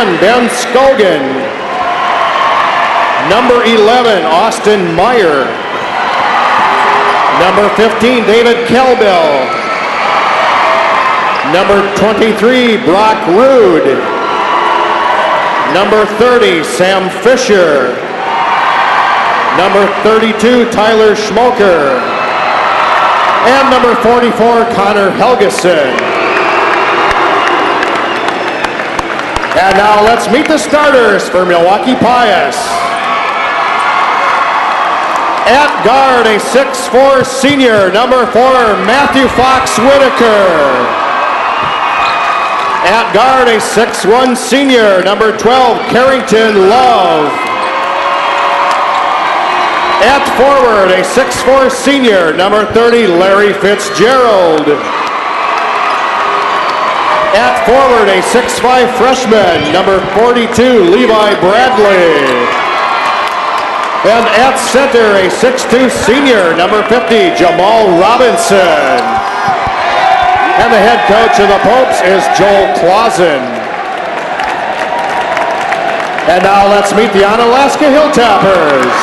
10, Ben Scogan. Number 11, Austin Meyer. Number 15, David Kelbill. Number 23, Brock Rude. Number 30, Sam Fisher. Number 32, Tyler Schmoker. And number 44, Connor Helgeson. And now let's meet the starters for Milwaukee Pius. At guard, a 6'4" senior, number 4, Matthew Fox Whitaker. At guard, a 6'1" senior, number 12, Carrington Love. At forward, a 6'4" senior, number 30, Larry Fitzgerald. At forward, a 6'5" freshman, number 42, Levi Bradley. And at center, a 6'2" senior, number 50, Jamal Robinson. And the head coach of the Popes is Joel Clausen. And now let's meet the Onalaska Hilltoppers.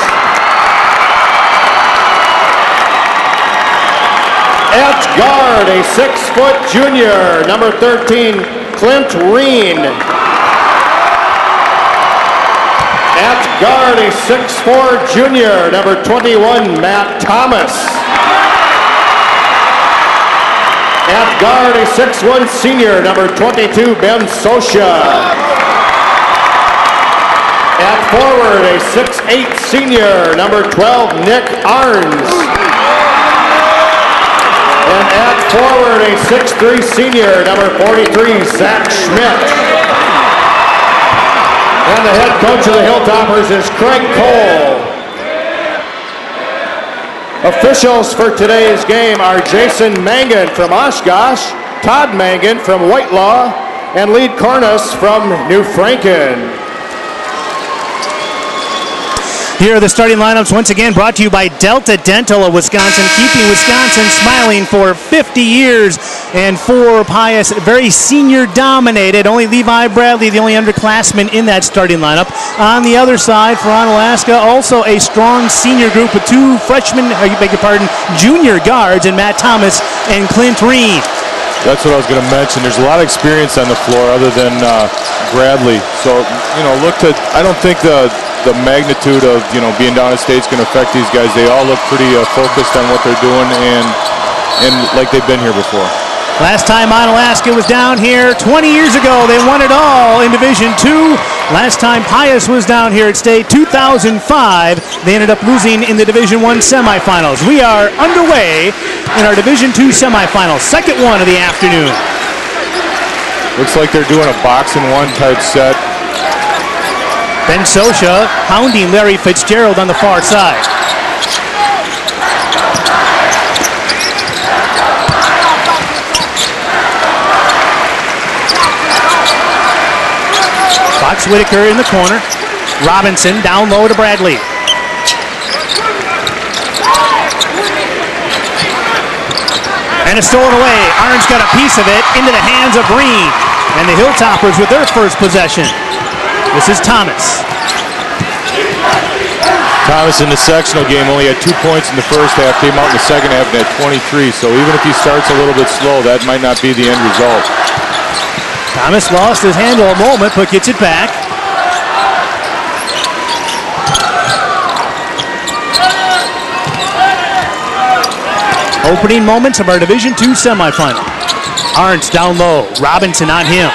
At guard, a 6' junior, number 13, Clint Reen. At guard, a 6'4" junior, number 21, Matt Thomas. At guard, a 6'1" senior, number 22, Ben SOCHA. At forward, a 6'8" senior, number 12, Nick Arns. And at forward, a 6'3" senior, number 43, Zach Schmidt. And the head coach of the Hilltoppers is Craig Kohl. Officials for today's game are Jason Mangan from Oshkosh, Todd Mangan from Whitelaw, and Lead Cornice from New Franken. Here are the starting lineups once again brought to you by Delta Dental of Wisconsin, keeping Wisconsin smiling for 50 years. And for Pius, very senior dominated. Only Levi Bradley, the only underclassman in that starting lineup. On the other side for Onalaska, also a strong senior group with two freshmen, junior guards, and Matt Thomas and Clint Reen. That's what I was going to mention. There's a lot of experience on the floor other than Bradley. So, I don't think the magnitude of, being down at state's going to affect these guys. They all look pretty focused on what they're doing and like they've been here before. Last time Onalaska was down here 20 years ago, they won it all in Division II. Last time Pius was down here at state, 2005, they ended up losing in the Division I semifinals. We are underway in our Division II semifinals, second one of the afternoon. Looks like they're doing a box-and-one type set. Ben SOCHA hounding Larry Fitzgerald on the far side. Fox Whitaker in the corner. Robinson down low to Bradley. And it's stolen away. Orange got a piece of it into the hands of Reen. And the Hilltoppers with their first possession. This is Thomas. Thomas in the sectional game only had 2 points in the first half, came out in the second half and had 23. So even if he starts a little bit slow, that might not be the end result. Thomas lost his handle a moment, but gets it back. Opening moments of our Division II semifinal. Arntz down low. Robinson on him.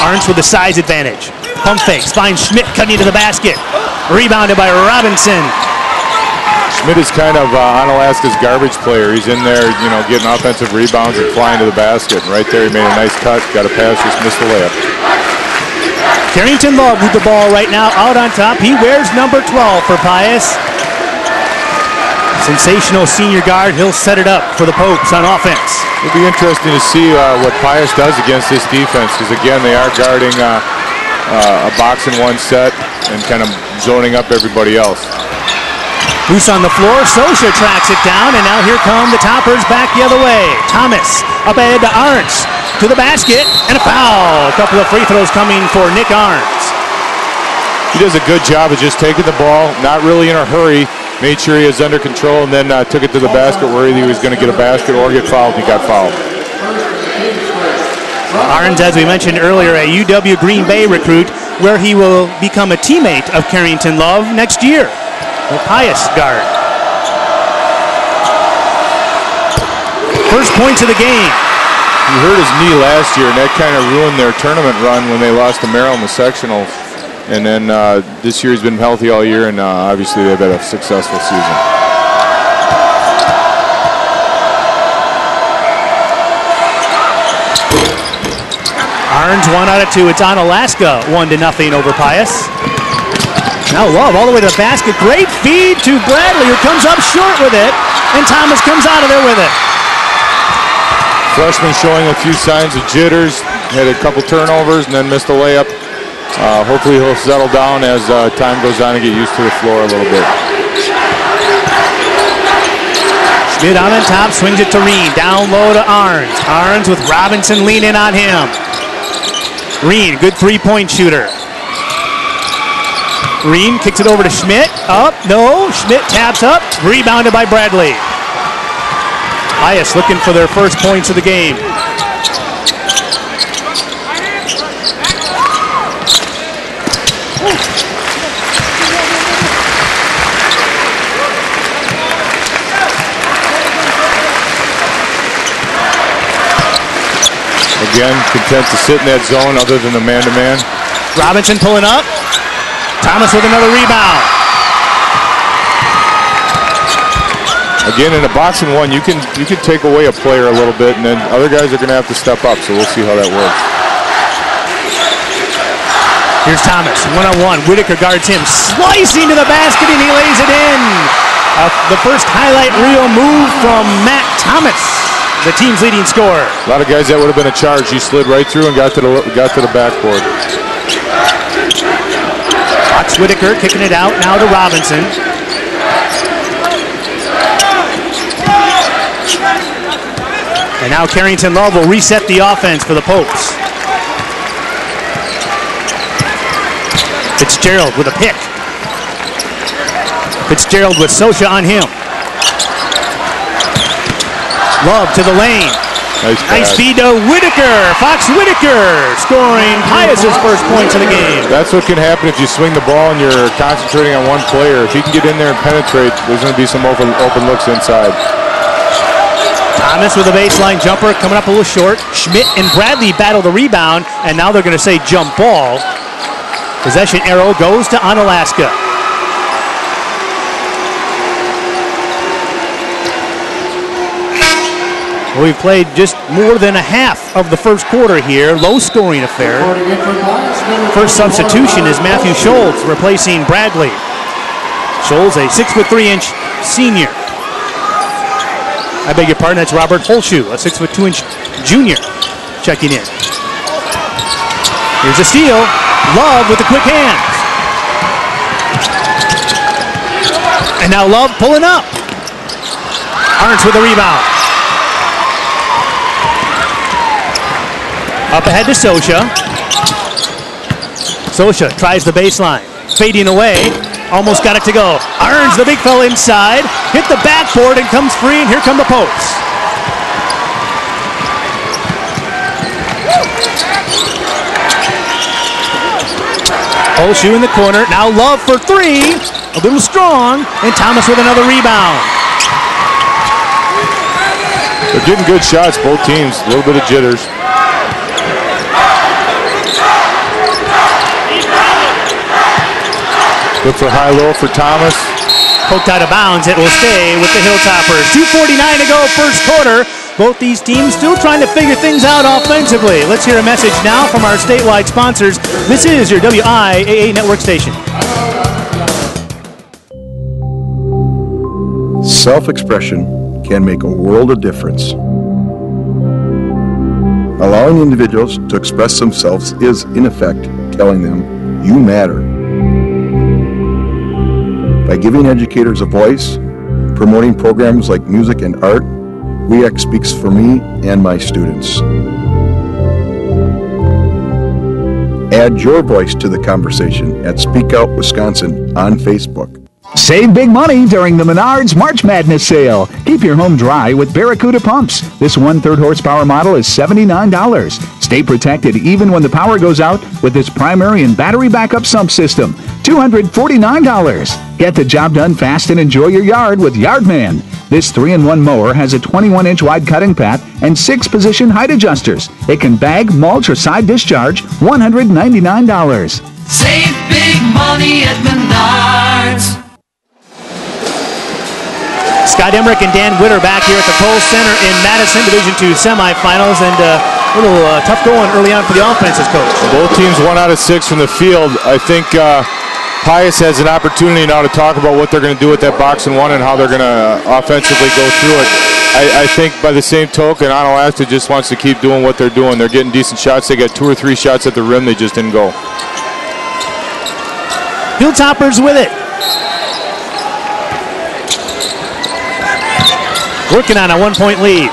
Arntz with the size advantage. Pump fakes. Finds Schmidt cutting into the basket. Rebounded by Robinson. Schmidt is kind of Onalaska's garbage player. He's in there, getting offensive rebounds and flying to the basket. And right there, he made a nice cut. Got a pass, just missed the layup. Carrington Love with the ball right now out on top. He wears number 12 for Pius. Sensational senior guard. He'll set it up for the Popes on offense. It'll be interesting to see what Pius does against this defense because, again, they are guarding a box-and-one set and kind of zoning up everybody else. Loose on the floor. SOCHA tracks it down, and now here come the Toppers back the other way. Thomas up ahead to Arntz. to the basket, and a foul. A couple of free throws coming for Nick Arns. He does a good job of just taking the ball, not really in a hurry, made sure he was under control, and then took it to the basket where he was going to get a basket or get fouled. He got fouled. Arns, as we mentioned earlier, a UW Green Bay recruit, where he will become a teammate of Carrington Love next year. The Pius guard. First points of the game. He hurt his knee last year, and that kind of ruined their tournament run when they lost to Merrill in the sectionals. And then this year he's been healthy all year, and obviously they've had a successful season. Arns 1 out of 2. It's Onalaska 1-0 over Pius. Now Love all the way to the basket. Great feed to Bradley, who comes up short with it, and Thomas comes out of there with it. Freshman showing a few signs of jitters, had a couple turnovers, and then missed a layup. Hopefully he'll settle down as time goes on and get used to the floor a little bit. Schmidt on top, swings it to Reen. Down low to Arns. Arns with Robinson leaning on him. Reen, good three-point shooter. Reen kicks it over to Schmidt. Up, no. Schmidt taps up. Rebounded by Bradley. Pius looking for their first points of the game. Again, content to sit in that zone other than the man-to-man. Robinson pulling up. Thomas with another rebound. Again, in a boxing one, you can take away a player a little bit, and then other guys are going to have to step up, so we'll see how that works. Here's Thomas, one-on-one. Whitaker guards him, slicing to the basket, and he lays it in. The first highlight reel move from Matt Thomas, the team's leading scorer. A lot of guys, that would have been a charge. He slid right through and got to the backboard. Fox Whitaker kicking it out now to Robinson. And now Carrington Love will reset the offense for the Popes. Fitzgerald with a pick. Fitzgerald with SOCHA on him. Love to the lane. Nice feed to Whitaker. Fox Whitaker scoring Pius's first points of the game. That's what can happen if you swing the ball and you're concentrating on one player. If he can get in there and penetrate, there's going to be some open looks inside. Thomas with a baseline jumper coming up a little short. Schmidt and Bradley battle the rebound, and now they're going to say jump ball. Possession arrow goes to Onalaska. We've played just more than a half of the first quarter here. Low scoring affair. First substitution is Matthew Schultz replacing Bradley. Schultz, a 6'3" senior. I beg your pardon, that's Robert Holshoe, a 6'2" junior, checking in. Here's a steal. Love with the quick hands. And now Love pulling up. Arns with the rebound. Up ahead to SOCHA. SOCHA tries the baseline. Fading away. Almost got it to go. Arns, the big fella inside. Hit the backboard and comes free, and here come the Popes. Holshoe in the corner. Now Love for three. A little strong. And Thomas with another rebound. They're getting good shots, both teams. A little bit of jitters. Look for high-low for Thomas. Poked out of bounds. It will stay with the Hilltoppers. 2:49 to go, first quarter. Both these teams still trying to figure things out offensively. Let's hear a message now from our statewide sponsors. This is your WIAA network station. Self-expression can make a world of difference. Allowing individuals to express themselves is, in effect, telling them, you matter. By giving educators a voice, promoting programs like music and art, WIAC speaks for me and my students. Add your voice to the conversation at Speak Out Wisconsin on Facebook. Save big money during the Menards March Madness sale. Keep your home dry with Barracuda pumps. This 1/3 horsepower model is $79. Stay protected even when the power goes out with this primary and battery backup sump system. $249. Get the job done fast and enjoy your yard with Yardman. This 3-in-1 mower has a 21-inch wide cutting path and 6-position height adjusters. It can bag, mulch, or side discharge. $199. Save big money at Menards. Scott Emmerich and Dan Witter back here at the Kohl Center in Madison, Division II semifinals, and a little tough going early on for the offenses, Coach. Both teams 1 out of 6 from the field. I think Pius has an opportunity now to talk about what they're going to do with that box and one and how they're going to offensively go through it. I think by the same token, Onalaska just wants to keep doing what they're doing. They're getting decent shots. They got 2 or 3 shots at the rim. They just didn't go. Hilltoppers with it. Working on a 1-point lead.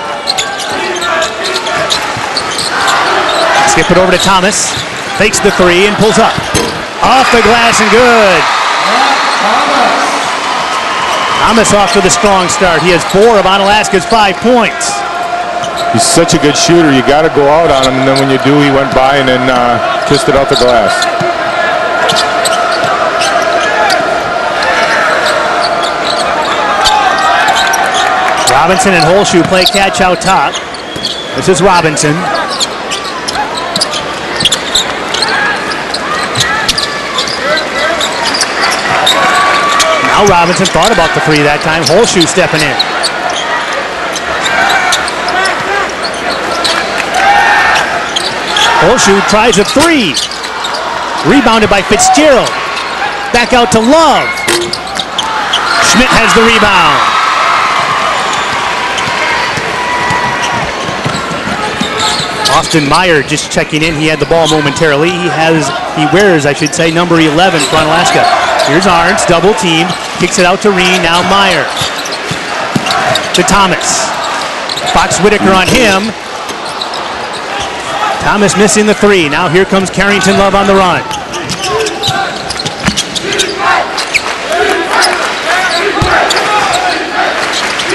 Skip it over to Thomas. Fakes the 3 and pulls up. Off the glass and good. Thomas off to the strong start. He has 4 of Onalaska's 5 points. He's such a good shooter. You got to go out on him, and then when you do, he went by and then kissed it off the glass. Robinson and Holshoe play catch out top. This is Robinson. Now Robinson thought about the 3 that time. Holshoe stepping in. Holshoe tries a 3. Rebounded by Fitzgerald. Back out to Love. Schmidt has the rebound. Austin Meyer just checking in. He had the ball momentarily. He wears, I should say, number 11 for Onalaska. Here's Arns, double team, kicks it out to Reen. Now Meyer to Thomas. Fox Whitaker on him. Thomas missing the 3. Now here comes Carrington Love on the run.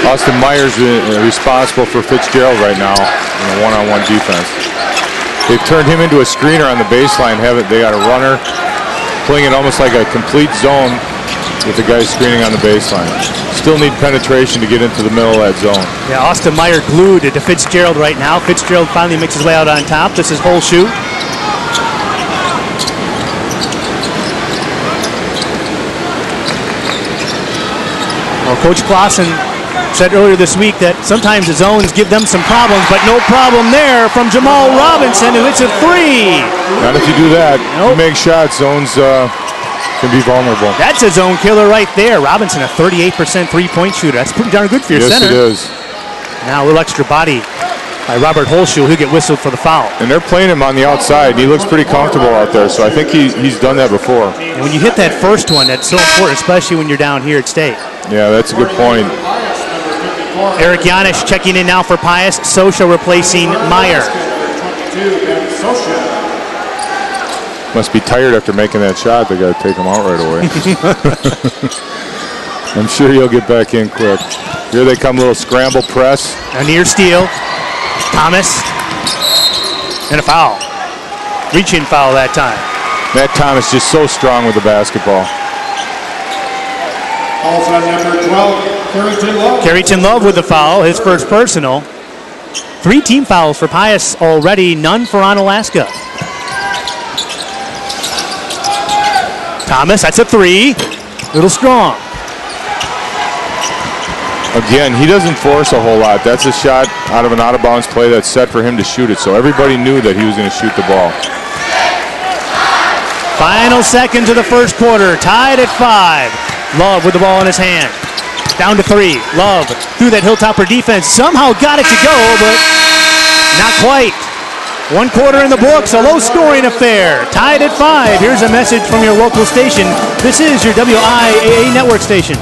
Austin Meyer's responsible for Fitzgerald right now in a one-on-one defense. They've turned him into a screener on the baseline. They got a runner playing it almost like a complete zone with the guy screening on the baseline. Still need penetration to get into the middle of that zone. Yeah, Austin Meyer glued to Fitzgerald right now. Fitzgerald finally makes his way out on top. This is Holshoe. Well, Coach Clausen said earlier this week that sometimes the zones give them some problems, but no problem there from Jamal Robinson, who hits a 3. Not if you do that. Nope. You make shots, zones can be vulnerable. That's a zone killer right there. Robinson, a 38% three-point shooter. That's pretty darn good for your center. Yes, it is. Now a little extra body by Robert Holshoe, who get whistled for the foul. And they're playing him on the outside. He looks pretty comfortable out there, so I think he's done that before. And when you hit that first one, that's so important, especially when you're down here at state. Yeah, that's a good point. Eric Janisch checking in now for Pius. SOCHA replacing Meyer. Must be tired after making that shot. They got to take him out right away. I'm sure he'll get back in quick. Here they come, little scramble press. A near steal. Thomas. And a foul. Reach-in foul that time. Matt Thomas just so strong with the basketball. Also number 12. Carrington Love with the foul, his first personal. 3 team fouls for Pius already, none for Onalaska. Thomas, that's a 3. Little strong. Again, he doesn't force a whole lot. That's a shot out of an out-of-bounds play that's set for him to shoot it, so everybody knew that he was going to shoot the ball. Final seconds of the first quarter, tied at 5. Love with the ball in his hand. Down to 3. Love through that Hilltopper defense. Somehow got it to go, but not quite. 1 quarter in the books, a low-scoring affair. Tied at 5. Here's a message from your local station. This is your WIAA network station.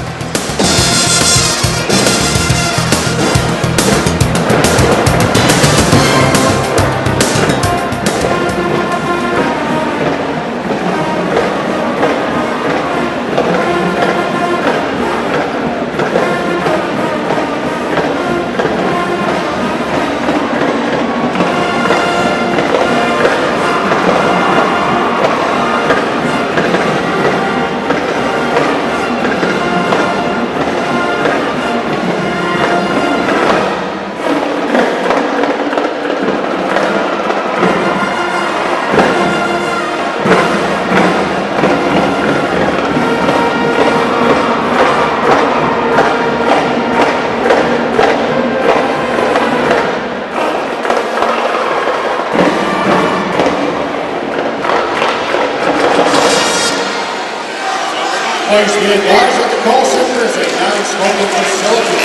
Please be advised that the Kohl Center is a non-smoking facility.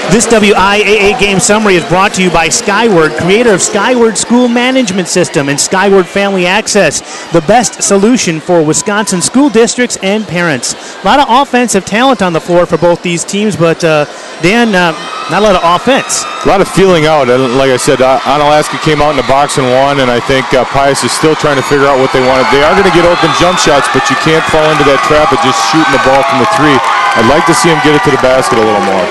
This WIAA game summary is brought to you by Skyward, creator of Skyward School Management System and Skyward Family Access, the best solution for Wisconsin school districts and parents. A lot of offensive talent on the floor for both these teams, but Dan, not a lot of offense. A lot of feeling out. Like I said, Onalaska came out in the box and won, and I think Pius is still trying to figure out what they wanted. They are going to get open jump shots, but you can't fall into that trap of just shooting the ball from the three. I'd like to see him get it to the basket a little more.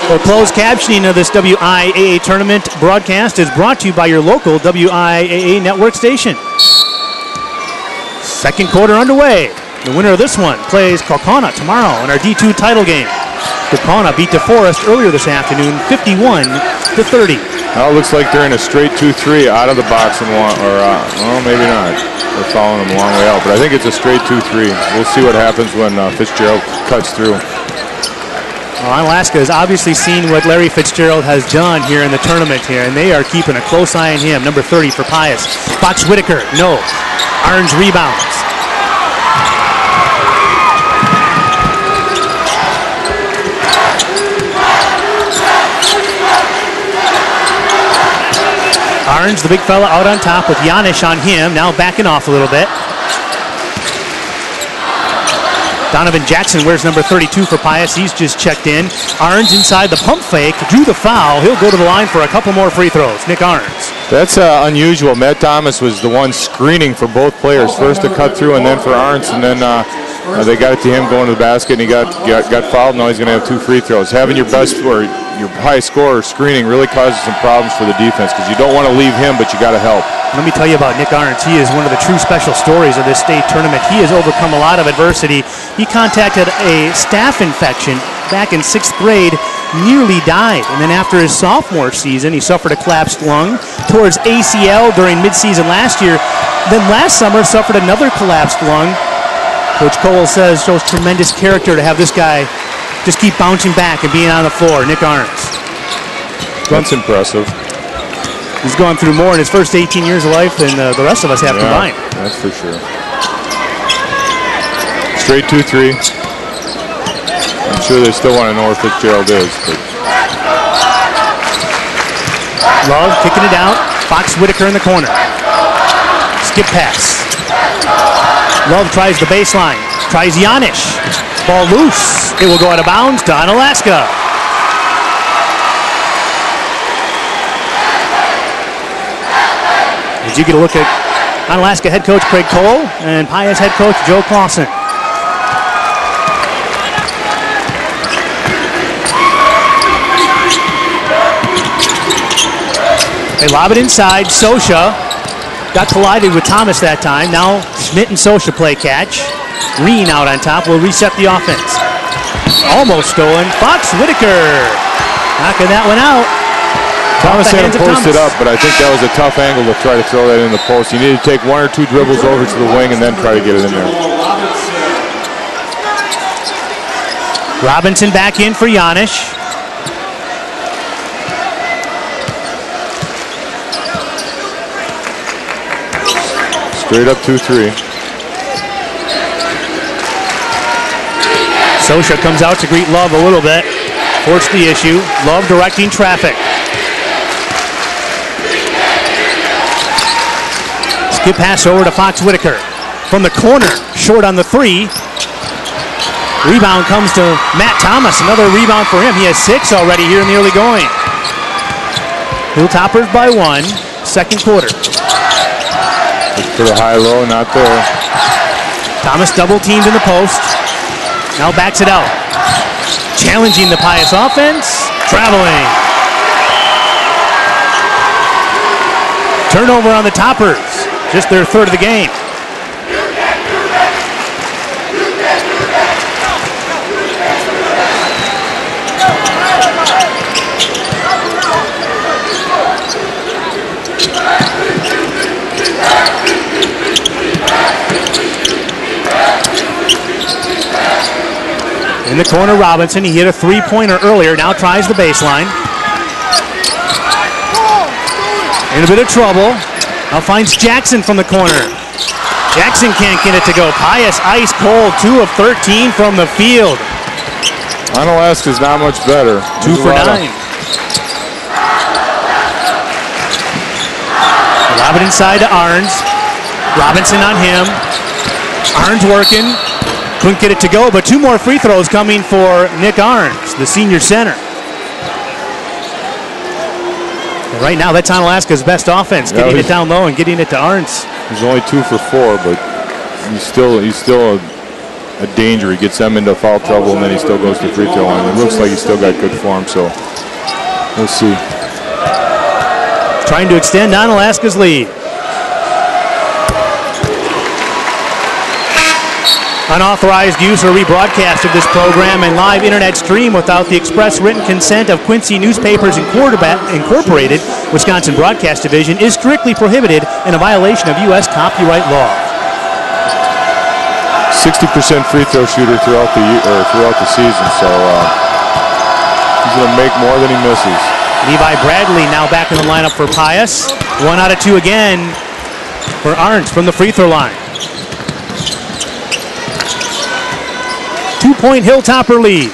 Well, closed captioning of this WIAA tournament broadcast is brought to you by your local WIAA network station. Second quarter underway. The winner of this one plays Kaukauna tomorrow in our D2 title game. Kaukauna beat DeForest earlier this afternoon, 51-30. Now it looks like they're in a straight 2-3 out of the box and one, or well, maybe not. They're following them a long way out, but I think it's a straight 2-3. We'll see what happens when Fitzgerald cuts through. Well, Onalaska has obviously seen what Larry Fitzgerald has done here in the tournament here, and they are keeping a close eye on him. Number 30 for Pius. Fox Whitaker, no. Orange rebounds. Orange, the big fella, out on top with Janish on him, now backing off a little bit. Donovan Jackson wears number 32 for Pius. He's just checked in. Orange inside the pump fake, drew the foul. He'll go to the line for a couple more free throws. Nick Orange. That's unusual. Matt Thomas was the one screening for both players. First to cut through and then for Orange, and then they got it to him going to the basket, and he got fouled. Now he's going to have 2 free throws. Having your best or your high scorer screening really causes some problems for the defense because you don't want to leave him, but you got to help. Let me tell you about Nick Orange. He is one of the true special stories of this state tournament. He has overcome a lot of adversity. He contacted a staph infection back in 6th grade, nearly died. And then after his sophomore season, he suffered a collapsed lung, tore his ACL during midseason last year. Then last summer, suffered another collapsed lung. Coach Kohl says shows tremendous character to have this guy just keep bouncing back and being on the floor. Nick Orange. That's impressive. He's gone through more in his first 18 years of life than the rest of us have combined. That's for sure. Straight 2-3. I'm sure they still want to know where Fitzgerald is. But. Love kicking it out. Fox Whitaker in the corner. Skip pass. Love tries the baseline. Tries Janish. Ball loose. It will go out of bounds to Onalaska. As you get a look at Onalaska head coach Craig Kohl and Pius head coach Joe Clausen. They lob it inside. SOCHA got collided with Thomas that time. Now Schmidt and SOCHA play catch. Reen out on top will reset the offense. Almost stolen. Fox Whitaker knocking that one out. Thomas had him posted up, but I think that was a tough angle to try to throw that in the post. You need to take 1 or 2 dribbles over to the wing and then try to get it in there. Robinson back in for Janish. Straight up 2-3. SOCHA comes out to greet Love a little bit. Force the issue. Love directing traffic. Skip pass over to Fox Whitaker. From the corner, short on the 3. Rebound comes to Matt Thomas. Another rebound for him. He has 6 already here in the early going. Hilltoppers by 1. Second quarter. For the high-low, not there. Thomas double teamed in the post. Now backs it out. Challenging the Pius offense. Traveling. Turnover on the Toppers. Just their 3rd of the game. In the corner, Robinson. He hit a 3-pointer earlier. Now tries the baseline. In a bit of trouble. Now finds Jackson from the corner. Jackson can't get it to go. Pius ice cold, 2 of 13 from the field. Onalaska's not much better. 2 for 9. Lob it inside to Arns. Robinson on him. Arns working. Couldn't get it to go, but 2 more free throws coming for Nick Arns, the senior center. And right now, that's Onalaska's best offense, getting it down low and getting it to Arns. He's only 2 for 4, but he's still a danger. He gets them into foul trouble, and then he still goes to free throw line. It looks like he's still got good form, so we'll see. Trying to extend Onalaska's lead. Unauthorized use or rebroadcast of this program and live internet stream without the express written consent of Quincy Newspapers Incorporated, Wisconsin Broadcast Division, is strictly prohibited and a violation of U.S. copyright law. 60% free throw shooter throughout the season, so he's going to make more than he misses. Levi Bradley now back in the lineup for Pius. 1 out of 2 again for Arns from the free throw line. 2-point Hilltopper lead.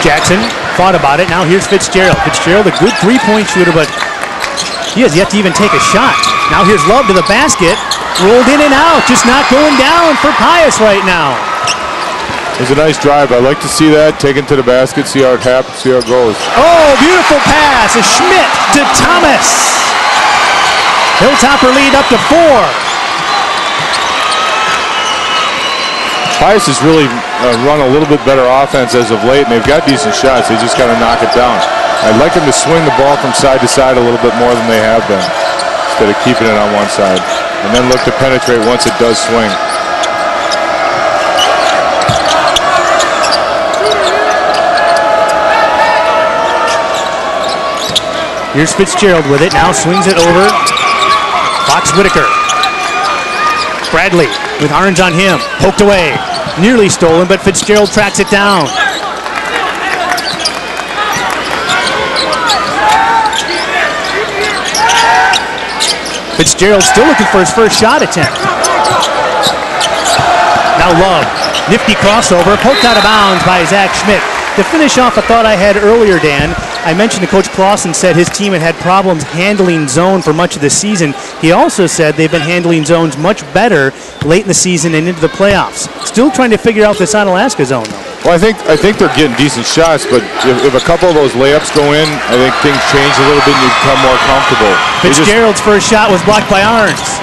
Jackson thought about it. Now here's Fitzgerald. Fitzgerald, a good 3-point shooter, but he has yet to even take a shot. Now here's Love to the basket. Rolled in and out, just not going down for Pius right now. It was a nice drive. I like to see that. Take it to the basket, see how it happens, see how it goes. Oh, beautiful pass. A Schmidt to Thomas. Hilltopper lead up to 4. Pius has really run a little bit better offense as of late, and they've got decent shots. They just got to knock it down. I'd like them to swing the ball from side to side a little bit more than they have been, instead of keeping it on one side. And then look to penetrate once it does swing. Here's Fitzgerald with it. Now swings it over. Fox Whitaker. Bradley with Arns on him. Poked away. Nearly stolen, but Fitzgerald tracks it down. Fitzgerald still looking for his first shot attempt. Now Love. Nifty crossover. Poked out of bounds by Zach Schmidt. To finish off a thought I had earlier, Dan, I mentioned that Coach Clausen said his team had problems handling zone for much of the season. He also said they've been handling zones much better late in the season and into the playoffs. Still trying to figure out this Onalaska zone, though. Well, I think they're getting decent shots, but if a couple of those layups go in, I think things change a little bit and you become more comfortable. Fitzgerald's first shot was blocked by Arns.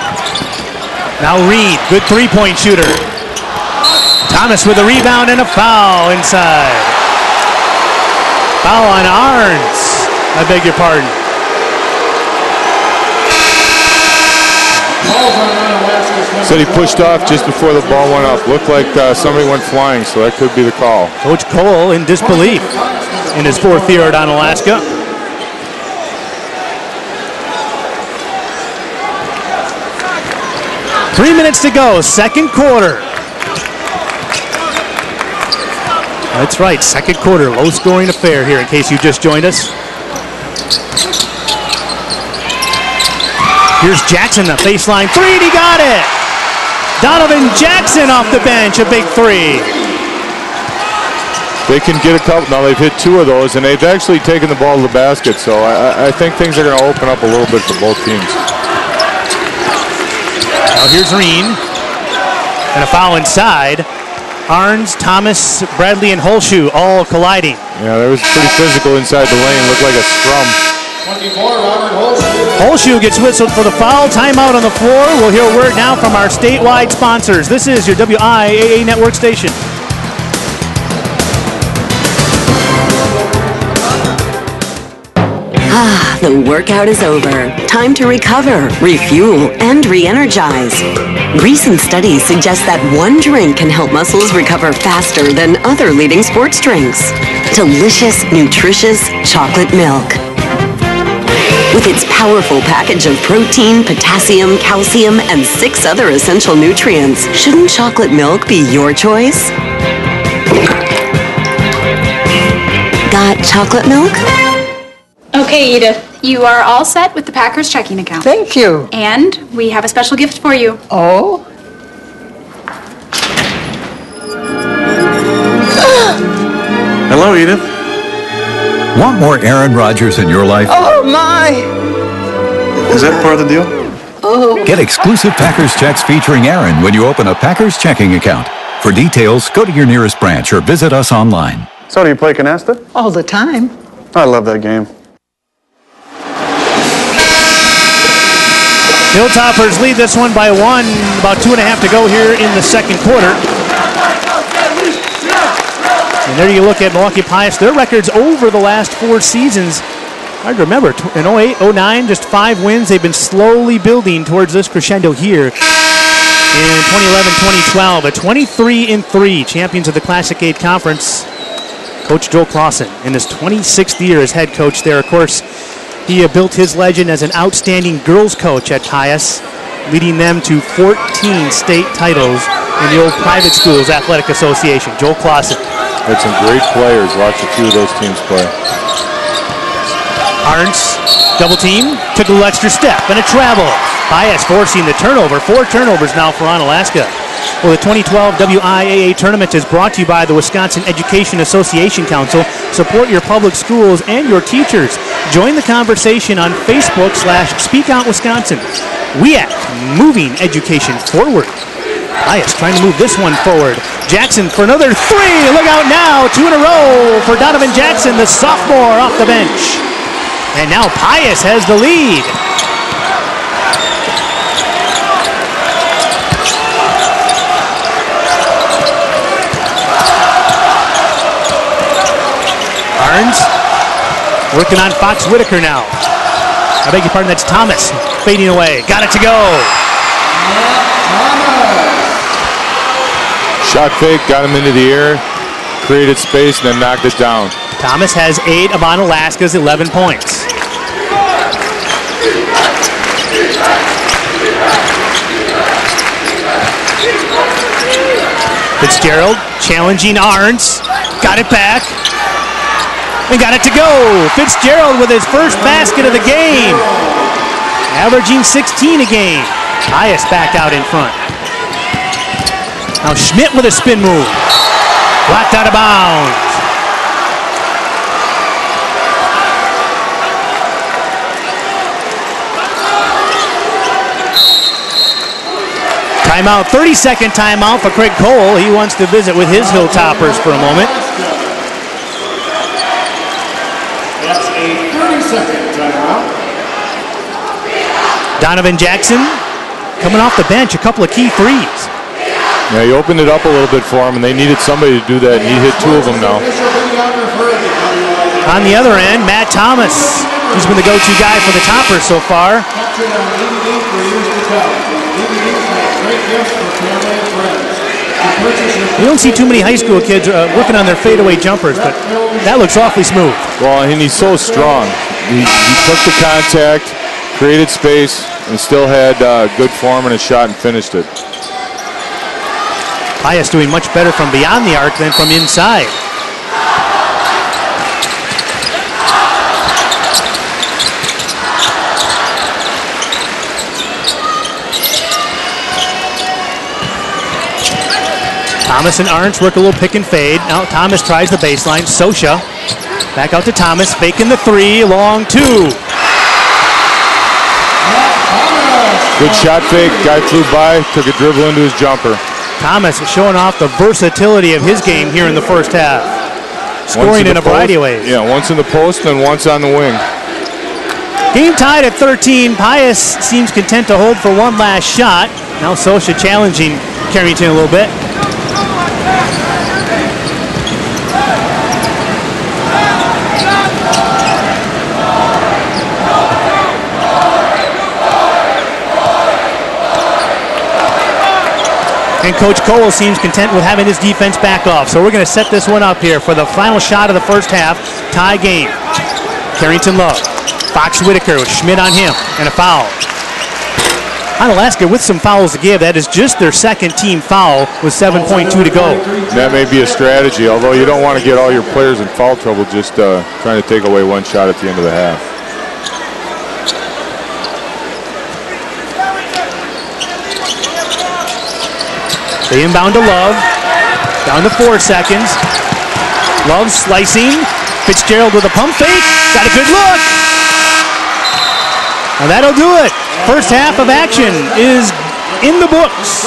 Now Reed, good 3-point shooter. Thomas with a rebound and a foul inside. Foul on Arns. I beg your pardon. Said he pushed off just before the ball went up. Looked like somebody went flying, so that could be the call. Coach Kohl in disbelief in his 4th year at Onalaska. Three minutes to go, second quarter. That's right, second quarter, low-scoring affair here in case you just joined us. Here's Jackson, the baseline 3, and he got it! Donovan Jackson off the bench, a big 3. They can get a couple. Now they've hit 2 of those, and they've actually taken the ball to the basket, so I think things are going to open up a little bit for both teams. Now here's Reen, and a foul inside. Arns, Thomas, Bradley, and Holshoe all colliding. Yeah, that was pretty physical inside the lane. Looked like a scrum. 24, Robert Holshoe. Holshoe gets whistled for the foul. Timeout on the floor. We'll hear a word now from our statewide sponsors. This is your WIAA network station. Ah, the workout is over. Time to recover, refuel, and re-energize. Recent studies suggest that one drink can help muscles recover faster than other leading sports drinks. Delicious, nutritious chocolate milk. With its powerful package of protein, potassium, calcium, and 6 other essential nutrients, shouldn't chocolate milk be your choice? Got chocolate milk? Okay, Edith, you are all set with the Packers checking account. Thank you. And we have a special gift for you. Oh? Hello, Edith. Want more Aaron Rodgers in your life? Oh, my! Is that part of the deal? Oh. Get exclusive Packers checks featuring Aaron when you open a Packers checking account. For details, go to your nearest branch or visit us online. So do you play canasta? All the time. I love that game. Hilltoppers lead this one by 1, about 2.5 to go here in the second quarter. And there you look at Milwaukee Pius. Their records over the last 4 seasons. Hard to remember, in 08, 09, just 5 wins. They've been slowly building towards this crescendo here. In 2011-2012, a 23-3 champions of the Classic 8 Conference. Coach Joel Clausen in his 26th year as head coach there. Of course, he built his legend as an outstanding girls coach at Pius, leading them to 14 state titles in the old private schools athletic association. Joel Clausen. Had some great players. Watch a few of those teams play. Arns, double team, took a little extra step and a travel. Pius forcing the turnover. 4 turnovers now for Onalaska. Well, the 2012 WIAA tournament is brought to you by the Wisconsin Education Association Council. Support your public schools and your teachers. Join the conversation on Facebook/SpeakOutWisconsin. WIAC, moving education forward. Pius trying to move this one forward. Jackson for another 3. Look out now. 2 in a row for Donovan Jackson, the sophomore off the bench. And now Pius has the lead. Arns working on Fox Whitaker now. I beg your pardon, that's Thomas fading away. Got it to go. Shot fake, got him into the air, created space, and then knocked it down. Thomas has 8 of Onalaska's 11 points. Fitzgerald challenging Arns. Got it back. And got it to go. Fitzgerald with his first basket of the game. Averaging 16 a game. Pius back out in front. Now Schmidt with a spin move. Blocked out of bounds. Timeout, 30-second timeout for Craig Kohl. He wants to visit with his Hilltoppers for a moment. That's a 30-second timeout. Donovan Jackson coming off the bench, a couple of key threes. Yeah, he opened it up a little bit for him, and they needed somebody to do that, and he hit 2 of them now. On the other end, Matt Thomas. He's been the go-to guy for the Toppers so far. You don't see too many high school kids working on their fadeaway jumpers, but that looks awfully smooth. Well, and he's so strong. He took the contact, created space, and still had good form in his shot and finished it. Pius doing much better from beyond the arc than from inside. Thomas and Arns work a little pick and fade. Now Thomas tries the baseline. SOCHA back out to Thomas, faking the 3, long 2. Good shot fake, guy flew by, took a dribble into his jumper. Thomas showing off the versatility of his game here in the first half. Scoring in a variety of ways. Yeah, once in the post and once on the wing. Game tied at 13. Pius seems content to hold for one last shot. Now SOCHA challenging Carrington a little bit. And Coach Kohl seems content with having his defense back off. So we're going to set this one up here for the final shot of the first half. Tie game. Carrington Love Fox Whitaker with Schmidt on him, and a foul. Onalaska with some fouls to give. That is just their second team foul with 7.2 to go. That may be a strategy, although you don't want to get all your players in foul trouble just trying to take away one shot at the end of the half. They inbound to Love. Down to 4 seconds. Love slicing. Fitzgerald with a pump fake. Got a good look. Now that'll do it. First half of action is in the books.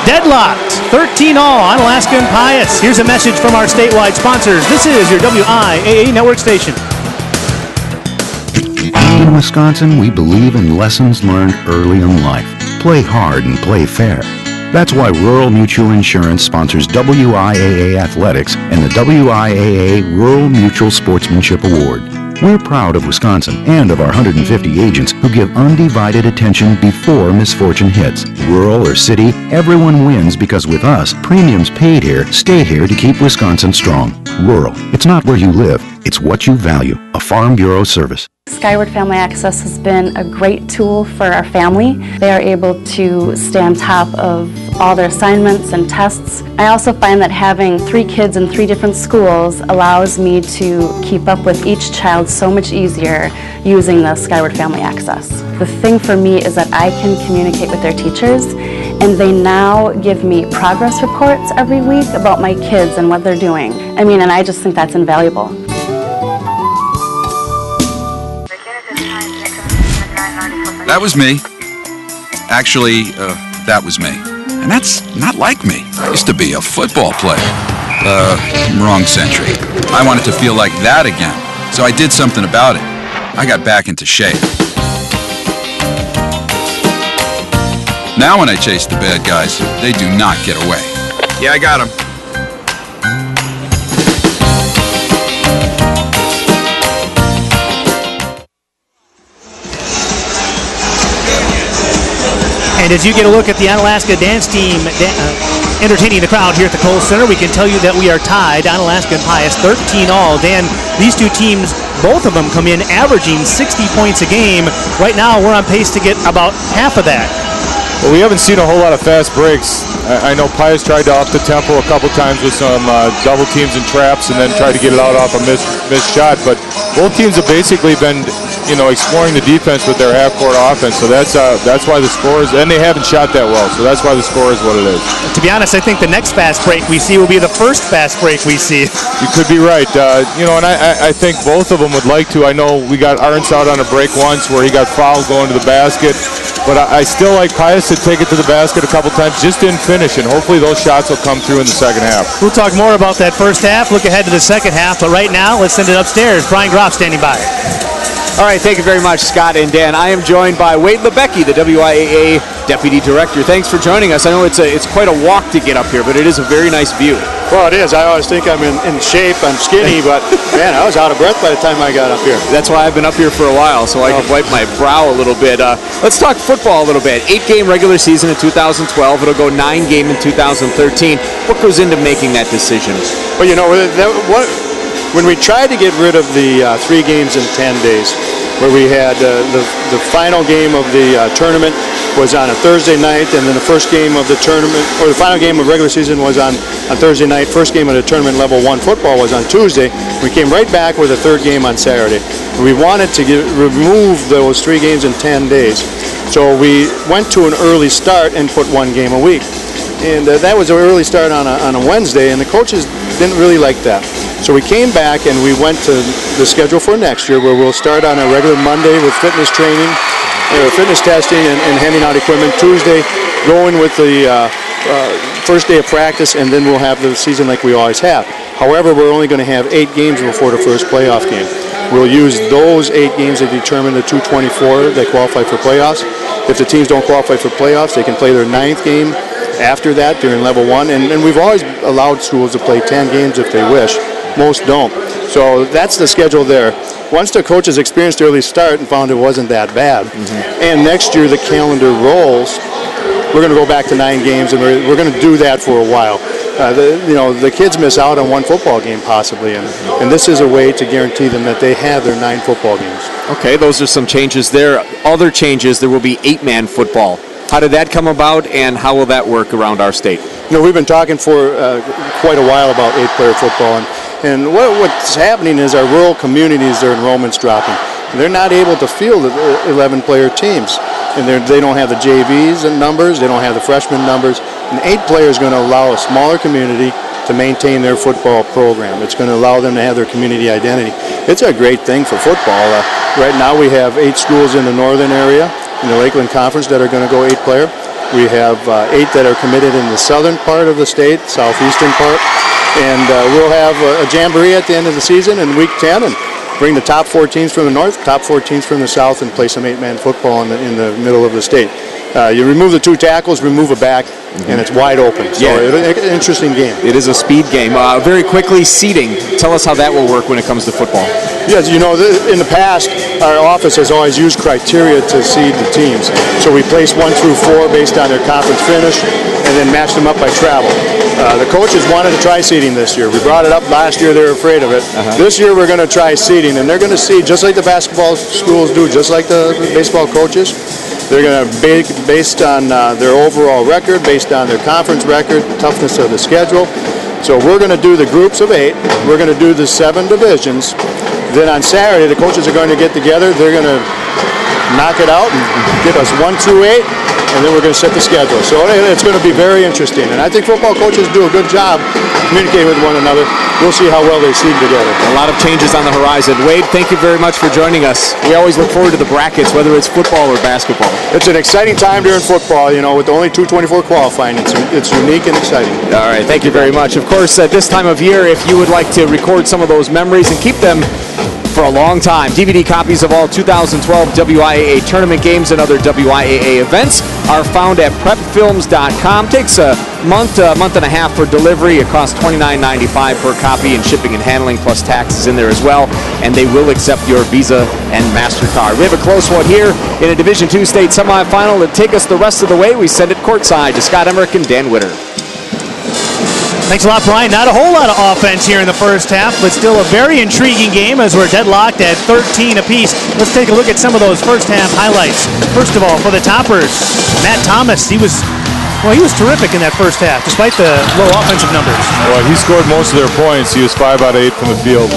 Deadlocked. 13-all. Onalaska and Pius. Here's a message from our statewide sponsors. This is your WIAA network station. In Wisconsin, we believe in lessons learned early in life. Play hard and play fair. That's why Rural Mutual Insurance sponsors WIAA Athletics and the WIAA Rural Mutual Sportsmanship Award. We're proud of Wisconsin and of our 150 agents who give undivided attention before misfortune hits. Rural or city, everyone wins because with us, premiums paid here stay here to keep Wisconsin strong. Rural, it's not where you live, it's what you value. A Farm Bureau service. Skyward Family Access has been a great tool for our family. They are able to stay on top of all their assignments and tests. I also find that having 3 kids in 3 different schools allows me to keep up with each child so much easier using the Skyward Family Access. The thing for me is that I can communicate with their teachers, and they now give me progress reports every week about my kids and what they're doing. And I just think that's invaluable. That was me. Actually, that was me. And that's not like me. I used to be a football player. Wrong century. I wanted to feel like that again, so I did something about it. I got back into shape. Now when I chase the bad guys, they do not get away. Yeah, I got him. And as you get a look at the Onalaska dance team entertaining the crowd here at the Kohl Center, we can tell you that we are tied, Onalaska and Pius, 13-all. Dan, these two teams, both of them come in averaging 60 points a game. Right now, we're on pace to get about half of that. Well, we haven't seen a whole lot of fast breaks. I know Pius tried to up the tempo a couple times with some double teams and traps and then tried to get it out off a missed shot. But both teams have basically been, exploring the defense with their half-court offense. So that's why the score is, and they haven't shot that well. So that's why the score is what it is. To be honest, I think the next fast break we see will be the first fast break we see. You could be right. And I think both of them would like to. I know we got Arntz out on a break once where he got fouled going to the basket. But I still like Pius to take it to the basket a couple times, just didn't finish, and hopefully those shots will come through in the second half. We'll talk more about that first half, look ahead to the second half, but right now, let's send it upstairs. Brian Groff standing by. All right, thank you very much, Scott and Dan. I am joined by Wade Lebecki, the WIAA Deputy Director. Thanks for joining us. I know it's quite a walk to get up here, but it is a very nice view. Well, it is. I always think I'm in shape, I'm skinny, but man, I was out of breath by the time I got up here. That's why I've been up here for a while, so I can wipe my brow a little bit. Let's talk football a little bit. 8-game regular season in 2012. It'll go 9-game in 2013. What goes into making that decision? Well, when we tried to get rid of the 3 games in 10 days, where we had the final game of the tournament was on a Thursday night, and then the first game of the tournament, or the final game of regular season was on Thursday night. First game of the tournament level 1 football was on Tuesday. We came right back with a third game on Saturday. We wanted to remove those 3 games in 10 days. So we went to an early start and put 1 game a week. And that was an early start on a Wednesday, and the coaches didn't really like that. So we came back and we went to the schedule for next year, where we'll start on a regular Monday with fitness training, fitness testing and handing out equipment. Tuesday, going with the first day of practice, and then we'll have the season like we always have. However, we're only going to have 8 games before the first playoff game. We'll use those 8 games to determine the 224 that qualify for playoffs. If the teams don't qualify for playoffs, they can play their 9th game after that during level 1. And we've always allowed schools to play 10 games if they wish. Most don't. So that's the schedule there. Once the coaches experienced the early start and found it wasn't that bad, and next year the calendar rolls, we're going to go back to 9 games, and we're going to do that for a while. the kids miss out on one football game possibly, and this is a way to guarantee them that they have their 9 football games. Okay, those are some changes there. Other changes, there will be 8-man football. How did that come about, and how will that work around our state? We've been talking for quite a while about 8-player football, and what's happening is our rural communities, their enrollment's dropping. They're not able to field 11-player teams, and they don't have the JVs and numbers, they don't have the freshman numbers. An 8-player is going to allow a smaller community to maintain their football program. It's going to allow them to have their community identity. It's a great thing for football. Right now we have 8 schools in the northern area, in the Lakeland Conference, that are going to go 8-player. We have 8 that are committed in the southern part of the state, southeastern part, and we'll have a jamboree at the end of the season in week 10, and bring the top 4 teams from the north, top 4 teams from the south, and play some 8-man football in the middle of the state. You remove the 2 tackles, remove a back, and it's wide open. So it's an interesting game. It is a speed game. Very quickly, seeding. Tell us how that will work when it comes to football. Yes, in the past, our office has always used criteria to seed the teams. So we place 1 through 4 based on their conference finish, and then match them up by travel. The coaches wanted to try seeding this year. We brought it up last year. They were afraid of it. This year, we're going to try seeding, and they're going to seed just like the basketball schools do, just like the baseball coaches. They're going to be based on their overall record, based on their conference record, toughness of the schedule. So we're going to do the groups of 8. We're going to do the 7 divisions. Then on Saturday, the coaches are going to get together. They're going to knock it out and give us 1 through 8, and then we're going to set the schedule. So it's going to be very interesting. And I think football coaches do a good job communicating with one another. We'll see how well they seed together. A lot of changes on the horizon. Wade, thank you very much for joining us. We always look forward to the brackets, whether it's football or basketball. It's an exciting time during football, with only 224 qualifying. It's unique and exciting. All right, thank you very much. Of course, at this time of year, if you would like to record some of those memories and keep them for a long time, DVD copies of all 2012 WIAA tournament games and other WIAA events are found at prepfilms.com. Takes a month and a half for delivery. It costs $29.95 per copy, and shipping and handling plus taxes in there as well. And they will accept your Visa and MasterCard. We have a close one here in a Division II state semifinal. To take us the rest of the way, we send it courtside to Scott Emmerich and Dan Witter. Thanks a lot, Brian. Not a whole lot of offense here in the first half, but still a very intriguing game as we're deadlocked at 13 apiece. Let's take a look at some of those first half highlights. First of all, for the Toppers, Matt Thomas, he was terrific in that first half, despite the low offensive numbers. Well, he scored most of their points. He was 5 out of 8 from the field.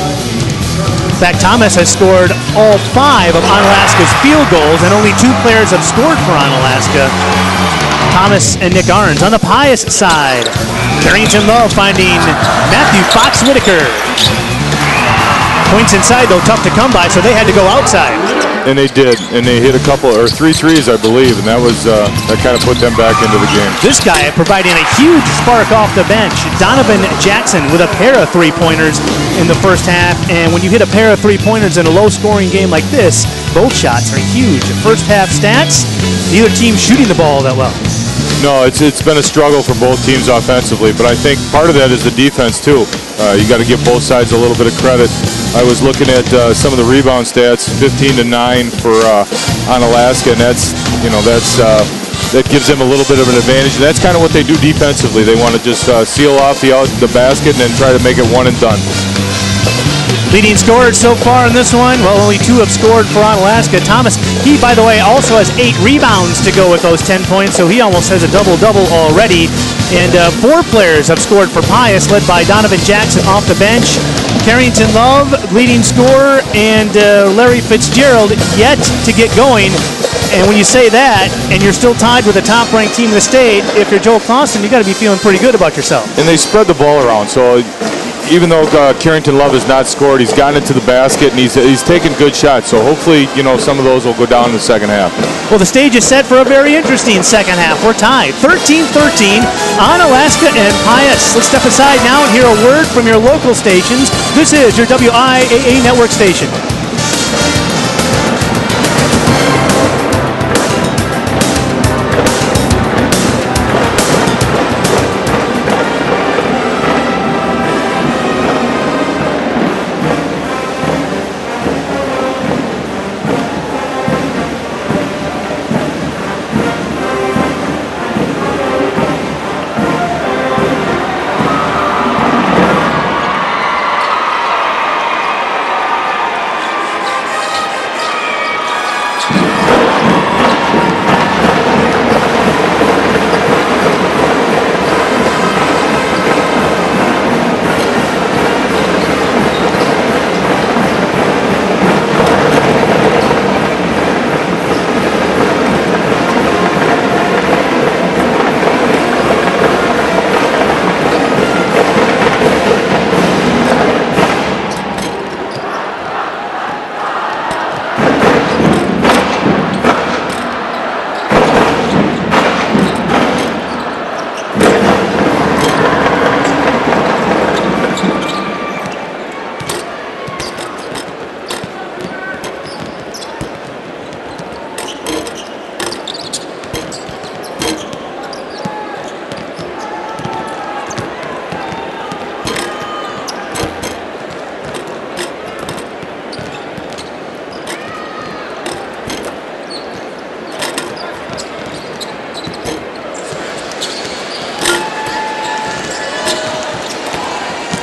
In fact, Thomas has scored all 5 of Onalaska's field goals, and only 2 players have scored for Onalaska, Thomas and Nick Arns. On the Pius side, Carrington Love finding Matthew Fox Whitaker. Points inside, though, tough to come by, so they had to go outside. And they did, and they hit 3 threes, I believe, and that kind of put them back into the game. This guy providing a huge spark off the bench. Donovan Jackson with a pair of 3-pointers in the first half, and when you hit a pair of 3-pointers in a low-scoring game like this, both shots are huge. First half stats, neither team shooting the ball that well. No, it's been a struggle for both teams offensively, but I think part of that is the defense too. You got to give both sides a little bit of credit. I was looking at some of the rebound stats, 15-9 for Onalaska, and that gives them a little bit of an advantage. And that's kind of what they do defensively. They want to just seal off the basket and then try to make it one and done. Leading scorers so far in this one, well, only 2 have scored for Onalaska. Thomas, he, by the way, also has 8 rebounds to go with those 10 points, so he almost has a double-double already. And 4 players have scored for Pius, led by Donovan Jackson off the bench. Carrington Love, leading scorer, and Larry Fitzgerald yet to get going. And when you say that, and you're still tied with the top-ranked team in the state, if you're Joel Clausen, you got to be feeling pretty good about yourself. And they spread the ball around, so even though Carrington Love has not scored, he's gotten it to the basket, and he's taken good shots. So hopefully, some of those will go down in the second half. Well, the stage is set for a very interesting second half. We're tied 13-13 on Onalaska and Pius. Let's step aside now and hear a word from your local stations. This is your WIAA network station.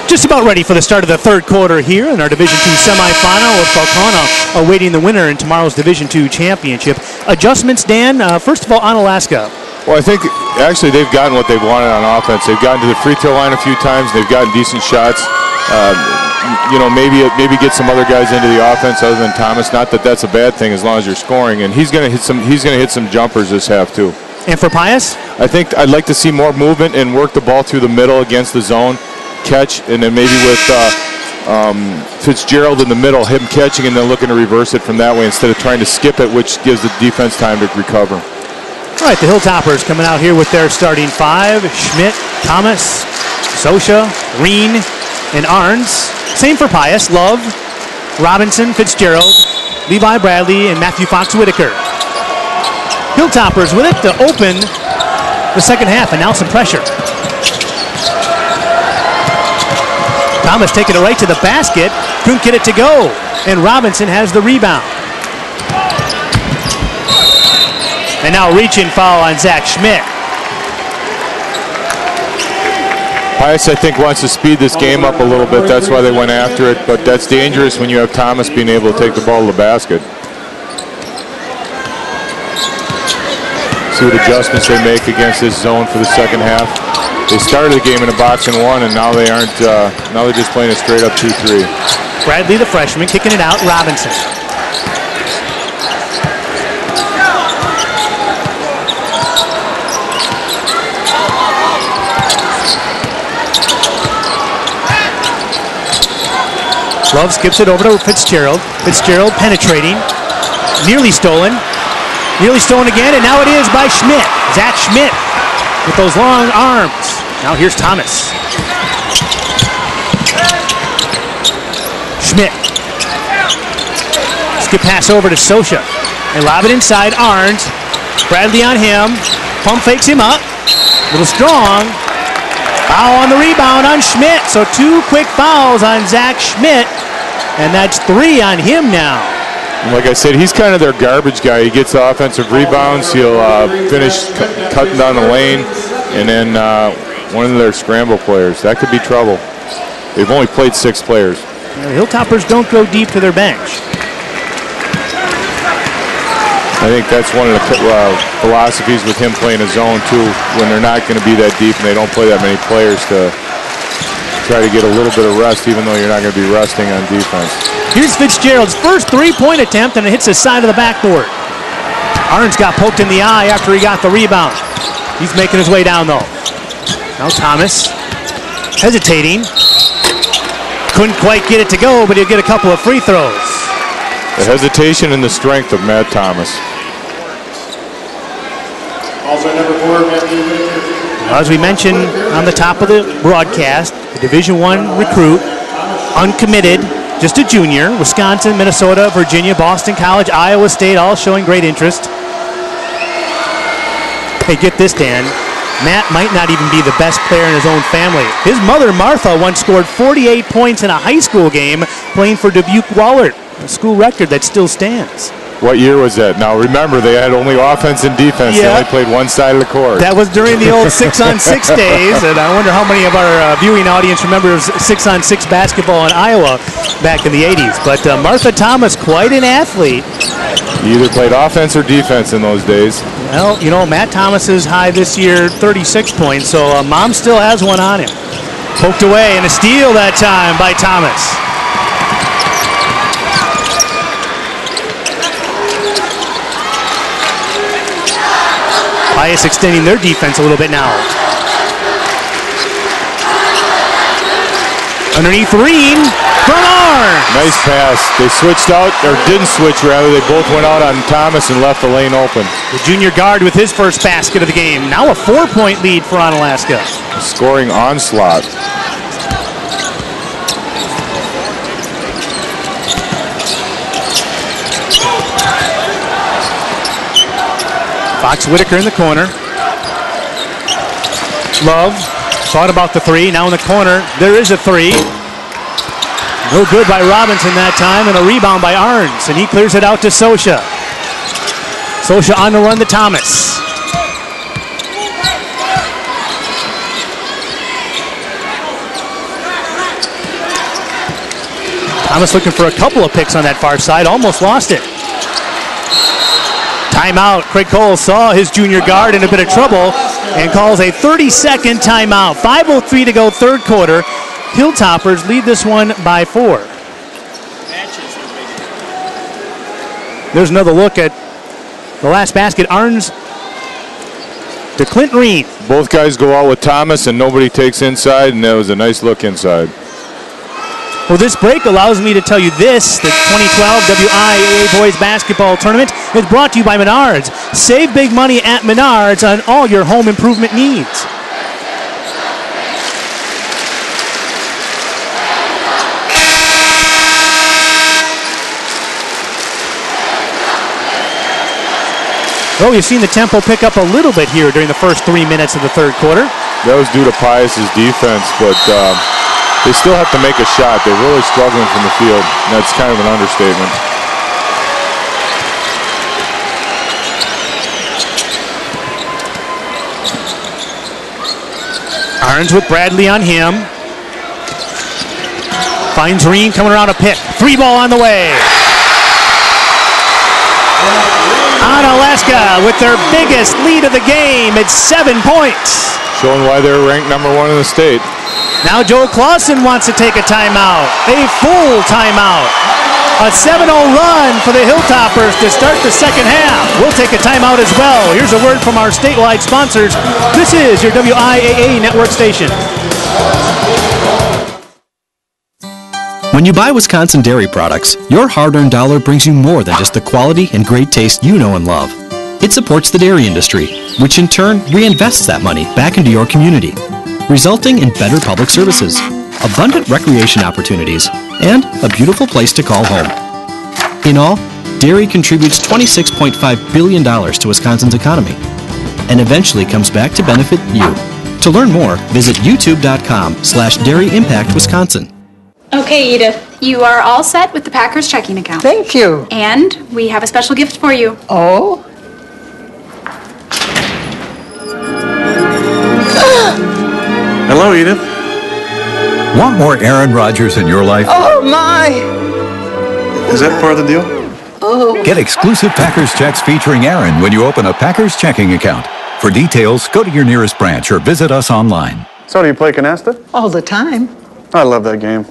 Just about ready for the start of the third quarter here in our Division II semifinal with Falcona awaiting the winner in tomorrow's Division II championship. Adjustments, Dan, first of all, Onalaska. Well, I think actually they've gotten what they've wanted on offense. They've gotten to the free throw line a few times. They've gotten decent shots. Maybe get some other guys into the offense other than Thomas. Not that that's a bad thing as long as you're scoring. And he's going to hit some jumpers this half too. And for Pius? I think I'd like to see more movement and work the ball through the middle against the zone, catch, and then maybe with Fitzgerald in the middle, him catching and then looking to reverse it from that way instead of trying to skip it, which gives the defense time to recover. All right, the Hilltoppers coming out here with their starting five: Schmidt, Thomas, SOCHA, Reen, and Arns. Same for Pius: Love, Robinson, Fitzgerald, Levi Bradley, and Matthew Fox Whitaker. Hilltoppers with it to open the second half, and now some pressure. Thomas taking it right to the basket, couldn't get it to go, and Robinson has the rebound. And now reaching foul on Zach Schmidt. Pius, I think, wants to speed this game up a little bit. That's why they went after it, but that's dangerous when you have Thomas being able to take the ball to the basket. See what adjustments they make against this zone for the second half. They started the game in a box and one, and now they aren't. Now they're just playing a straight up 2-3. Bradley, the freshman, kicking it out. Robinson. Love skips it over to Fitzgerald. Fitzgerald penetrating. Nearly stolen. Nearly stolen again, and now it is by Schmidt. Zach Schmidt with those long arms. Now here's Thomas. Schmidt. Skip pass over to SOCHA. And lob it inside. Arns. Bradley on him. Pump fakes him up. A little strong. Foul on the rebound on Schmidt. So 2 quick fouls on Zach Schmidt. And that's 3 on him now. Like I said, he's kind of their garbage guy. He gets offensive rebounds. He'll finish cutting down the lane. And then one of their scramble players. That could be trouble. They've only played 6 players. The Hilltoppers don't go deep to their bench. I think that's one of the philosophies with him playing a zone, too, when they're not going to be that deep and they don't play that many players to try to get a little bit of rest, even though you're not going to be resting on defense. Here's Fitzgerald's first 3-point attempt, and it hits the side of the backboard. Arns got poked in the eye after he got the rebound. He's making his way down, though. Now Thomas hesitating. Couldn't quite get it to go, but he'll get a couple of free throws. The hesitation and the strength of Matt Thomas. Also number 4, Matthew Whitaker. As we mentioned on the top of the broadcast, the Division I recruit, uncommitted, just a junior. Wisconsin, Minnesota, Virginia, Boston College, Iowa State, all showing great interest. Hey, get this, Dan. Matt might not even be the best player in his own family. His mother, Martha, once scored 48 points in a high school game playing for Dubuque-Wahlert, a school record that still stands. What year was that? Now, remember, they had only offense and defense. Yeah. They only played one side of the court. That was during the old 6-on-6 days, and I wonder how many of our viewing audience remembers 6-on-6 basketball in Iowa back in the 80s. But Martha Thomas, quite an athlete. He either played offense or defense in those days. Well, you know, Matt Thomas's high this year, 36 points, so Mom still has one on him. Poked away, and a steal that time by Thomas. Pius extending their defense a little bit now. Underneath Reen from Arns. Nice pass. They switched out, or didn't switch rather. They both went out on Thomas and left the lane open. The junior guard with his first basket of the game. Now a 4-point lead for Onalaska. Scoring onslaught. Fox Whitaker in the corner. Love thought about the 3. Now in the corner, there is a 3. No good by Robinson that time, and a rebound by Arns, and he clears it out to SOCHA. SOCHA on the run to Thomas. Thomas looking for a couple of picks on that far side, almost lost it. Timeout. Craig Kohl saw his junior guard in a bit of trouble and calls a 30-second timeout. 5:03 to go, third quarter. Hilltoppers lead this one by 4. There's another look at the last basket. Arns to Clint Reed. Both guys go out with Thomas and nobody takes inside, and that was a nice look inside. Well, this break allows me to tell you this. The 2012 WIAA Boys Basketball Tournament is brought to you by Menards. Save big money at Menards on all your home improvement needs. Well, you've seen the tempo pick up a little bit here during the first 3 minutes of the third quarter. That was due to Pius's defense, but they still have to make a shot. They're really struggling from the field, and that's kind of an understatement. Arns with Bradley on him. Finds Reen coming around a pick. 3 ball on the way. Onalaska with their biggest lead of the game. It's 7 points. Showing why they're ranked #1 in the state. Now Joe Clausen wants to take a timeout. A full timeout. A 7-0 run for the Hilltoppers to start the second half. We'll take a timeout as well. Here's a word from our statewide sponsors. This is your WIAA network station. When you buy Wisconsin dairy products, your hard-earned dollar brings you more than just the quality and great taste you know and love. It supports the dairy industry, which in turn reinvests that money back into your community, resulting in better public services, abundant recreation opportunities, and a beautiful place to call home. In all, dairy contributes $26.5 billion to Wisconsin's economy, and eventually comes back to benefit you. To learn more, visit youtube.com/dairyimpactwisconsin. Okay, Edith, you are all set with the Packers checking account. Thank you. And we have a special gift for you. Oh? Hello, Edith. Want more Aaron Rodgers in your life? Oh, my. Is that part of the deal? Oh. Get exclusive Packers checks featuring Aaron when you open a Packers checking account. For details, go to your nearest branch or visit us online. So do you play canasta? All the time. I love that game.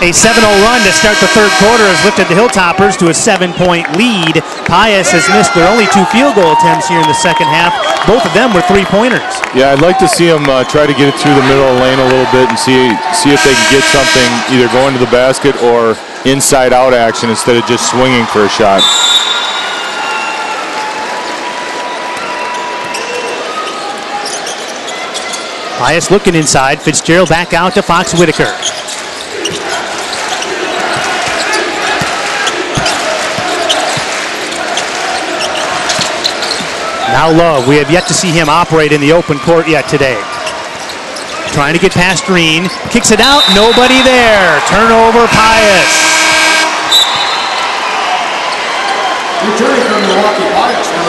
A 7-0 run to start the third quarter has lifted the Hilltoppers to a 7-point lead. Pius has missed their only 2 field goal attempts here in the second half. Both of them were 3-pointers. Yeah, I'd like to see them try to get it through the middle of the lane a little bit and see if they can get something either going to the basket or inside-out action instead of just swinging for a shot. Pius looking inside. Fitzgerald back out to Fox Whitaker. Now Love, we have yet to see him operate in the open court yet today. Trying to get past Green, kicks it out, nobody there. Turnover, Pius.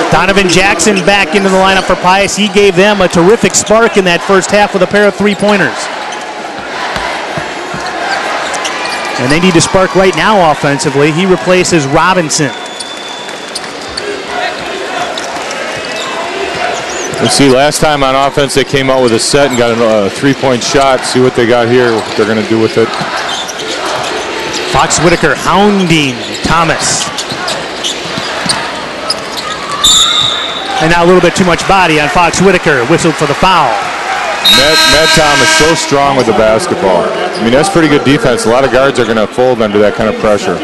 Donovan Jackson back into the lineup for Pius. He gave them a terrific spark in that first half with a pair of 3-pointers. And they need to spark right now offensively. He replaces Robinson. Let's see, last time on offense they came out with a set and got a 3-point shot. See what they got here, what they're going to do with it. Fox Whitaker hounding Thomas. And now a little bit too much body on Fox Whitaker. Whistled for the foul. Matt Thomas so strong with the basketball. I mean, that's pretty good defense. A lot of guards are going to fold under that kind of pressure.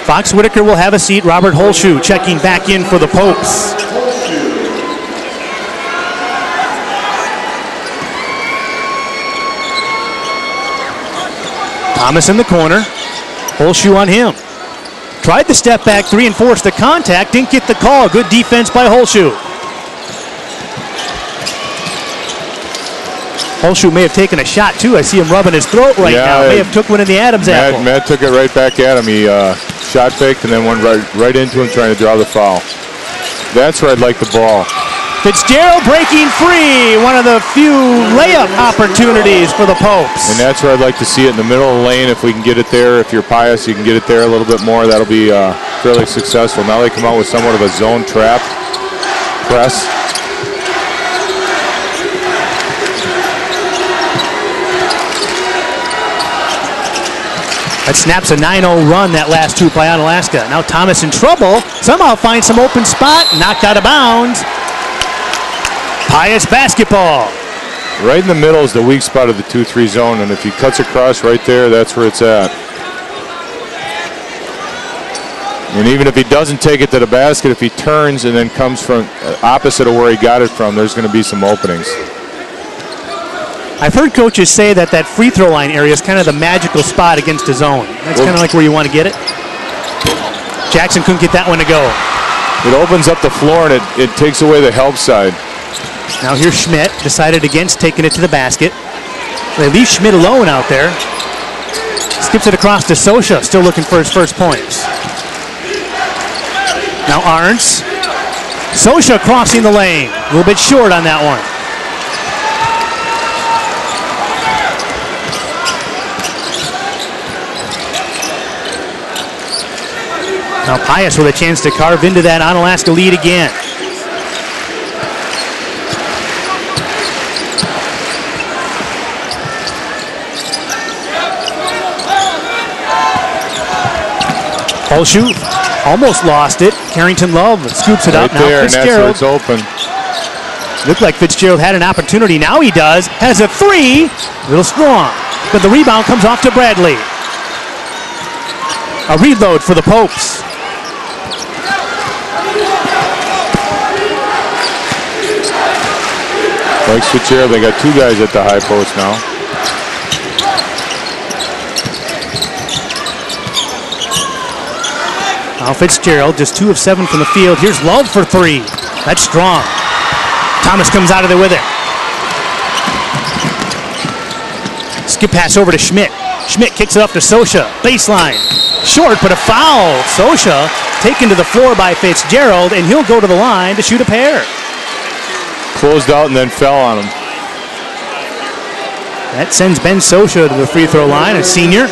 Fox Whitaker will have a seat. Robert Holshoe checking back in for the Popes. Thomas in the corner. Holshoe on him. Tried the step back 3 and forced the contact. Didn't get the call. Good defense by Holshoe. Holshoe may have taken a shot too. I see him rubbing his throat right now. May have took one in the Adams apple. Matt took it right back at him. He shot faked and then went right into him trying to draw the foul. That's where I'd like the ball. Fitzgerald breaking free. One of the few layup opportunities for the Popes. And that's where I'd like to see it, in the middle of the lane. If we can get it there, if you're Pius, you can get it there a little bit more. That'll be fairly successful. Now they come out with somewhat of a zone trap press. That snaps a 9-0 run, that last hoop by Onalaska. Now Thomas in trouble. Somehow finds some open spot. Knocked out of bounds. Pius basketball. Right in the middle is the weak spot of the 2-3 zone, and if he cuts across right there, that's where it's at. And even if he doesn't take it to the basket, if he turns and then comes from opposite of where he got it from, there's going to be some openings. I've heard coaches say that that free throw line area is kind of the magical spot against a zone. That's kind of like where you want to get it. Jackson couldn't get that one to go. It opens up the floor and it takes away the help side. Now here's Schmidt, decided against taking it to the basket. They leave Schmidt alone out there. Skips it across to SOCHA, still looking for his first points. Now Arntz. SOCHA crossing the lane. A little bit short on that one. Now Pius with a chance to carve into that Onalaska lead again. Holshoe almost lost it. Carrington Love scoops it right up. Now there, Fitzgerald. and that's where it's open. Looked like Fitzgerald had an opportunity. Now he does. Has a three. A little strong. But the rebound comes off to Bradley. A reload for the Popes. Like Fitzgerald, they got two guys at the high post now. Now Fitzgerald, just 2 of 7 from the field. Here's Love for 3. That's strong. Thomas comes out of there with it. Skip pass over to Schmidt. Schmidt kicks it up to SOCHA. Baseline. Short, but a foul. SOCHA taken to the floor by Fitzgerald, and he'll go to the line to shoot a pair. Closed out and then fell on him. That sends Ben SOCHA to the free throw line, a senior.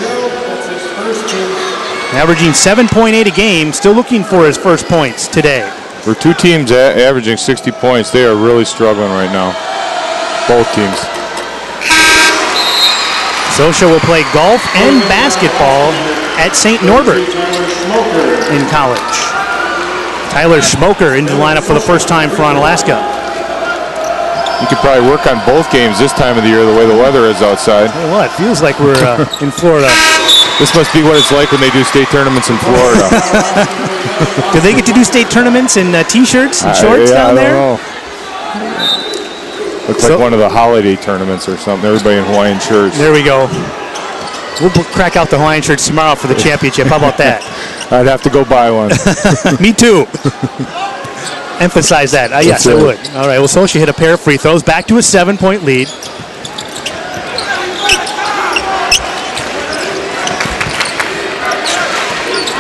Averaging 7.8 a game, still looking for his first points today. For two teams averaging 60 points, they are really struggling right now. Both teams. SOCHA will play golf and basketball at St. Norbert in college. Tyler Schmoker into the lineup for the first time for Onalaska. You could probably work on both games this time of the year, the way the weather is outside. Tell you what, feels like we're in Florida. This must be what it's like when they do state tournaments in Florida. Do they get to do state tournaments in T-shirts and shorts down there? I don't know. Looks like one of the holiday tournaments or something. Everybody in Hawaiian shirts. There we go. We'll crack out the Hawaiian shirts tomorrow for the championship. How about that? I'd have to go buy one. Me too. Emphasize that. Yes, I would. All right, well, SOCHA hit a pair of free throws. Back to a 7-point lead.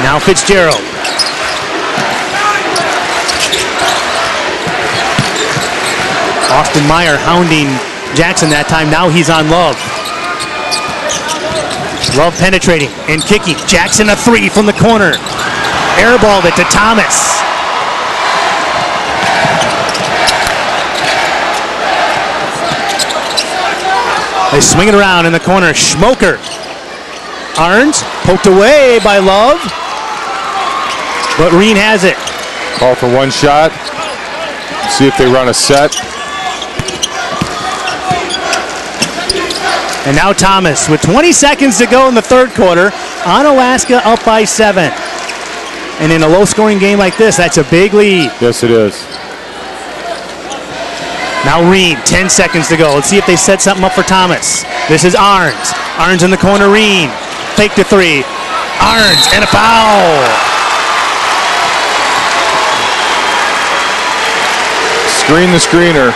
Now Fitzgerald. Austin Meyer hounding Jackson that time. Now he's on Love. Love penetrating and kicking. Jackson a 3 from the corner. Airballed it to Thomas. They swing it around in the corner. Schmoker. Arns poked away by Love. But Reen has it. Call for one shot. See if they run a set. And now Thomas with 20 seconds to go in the third quarter. Onalaska up by 7. And in a low-scoring game like this, that's a big lead. Yes, it is. Now Reen, 10 seconds to go. Let's see if they set something up for Thomas. This is Arns. Arns in the corner, Reen. Fake to 3. Arns, and a foul. Screen the screener.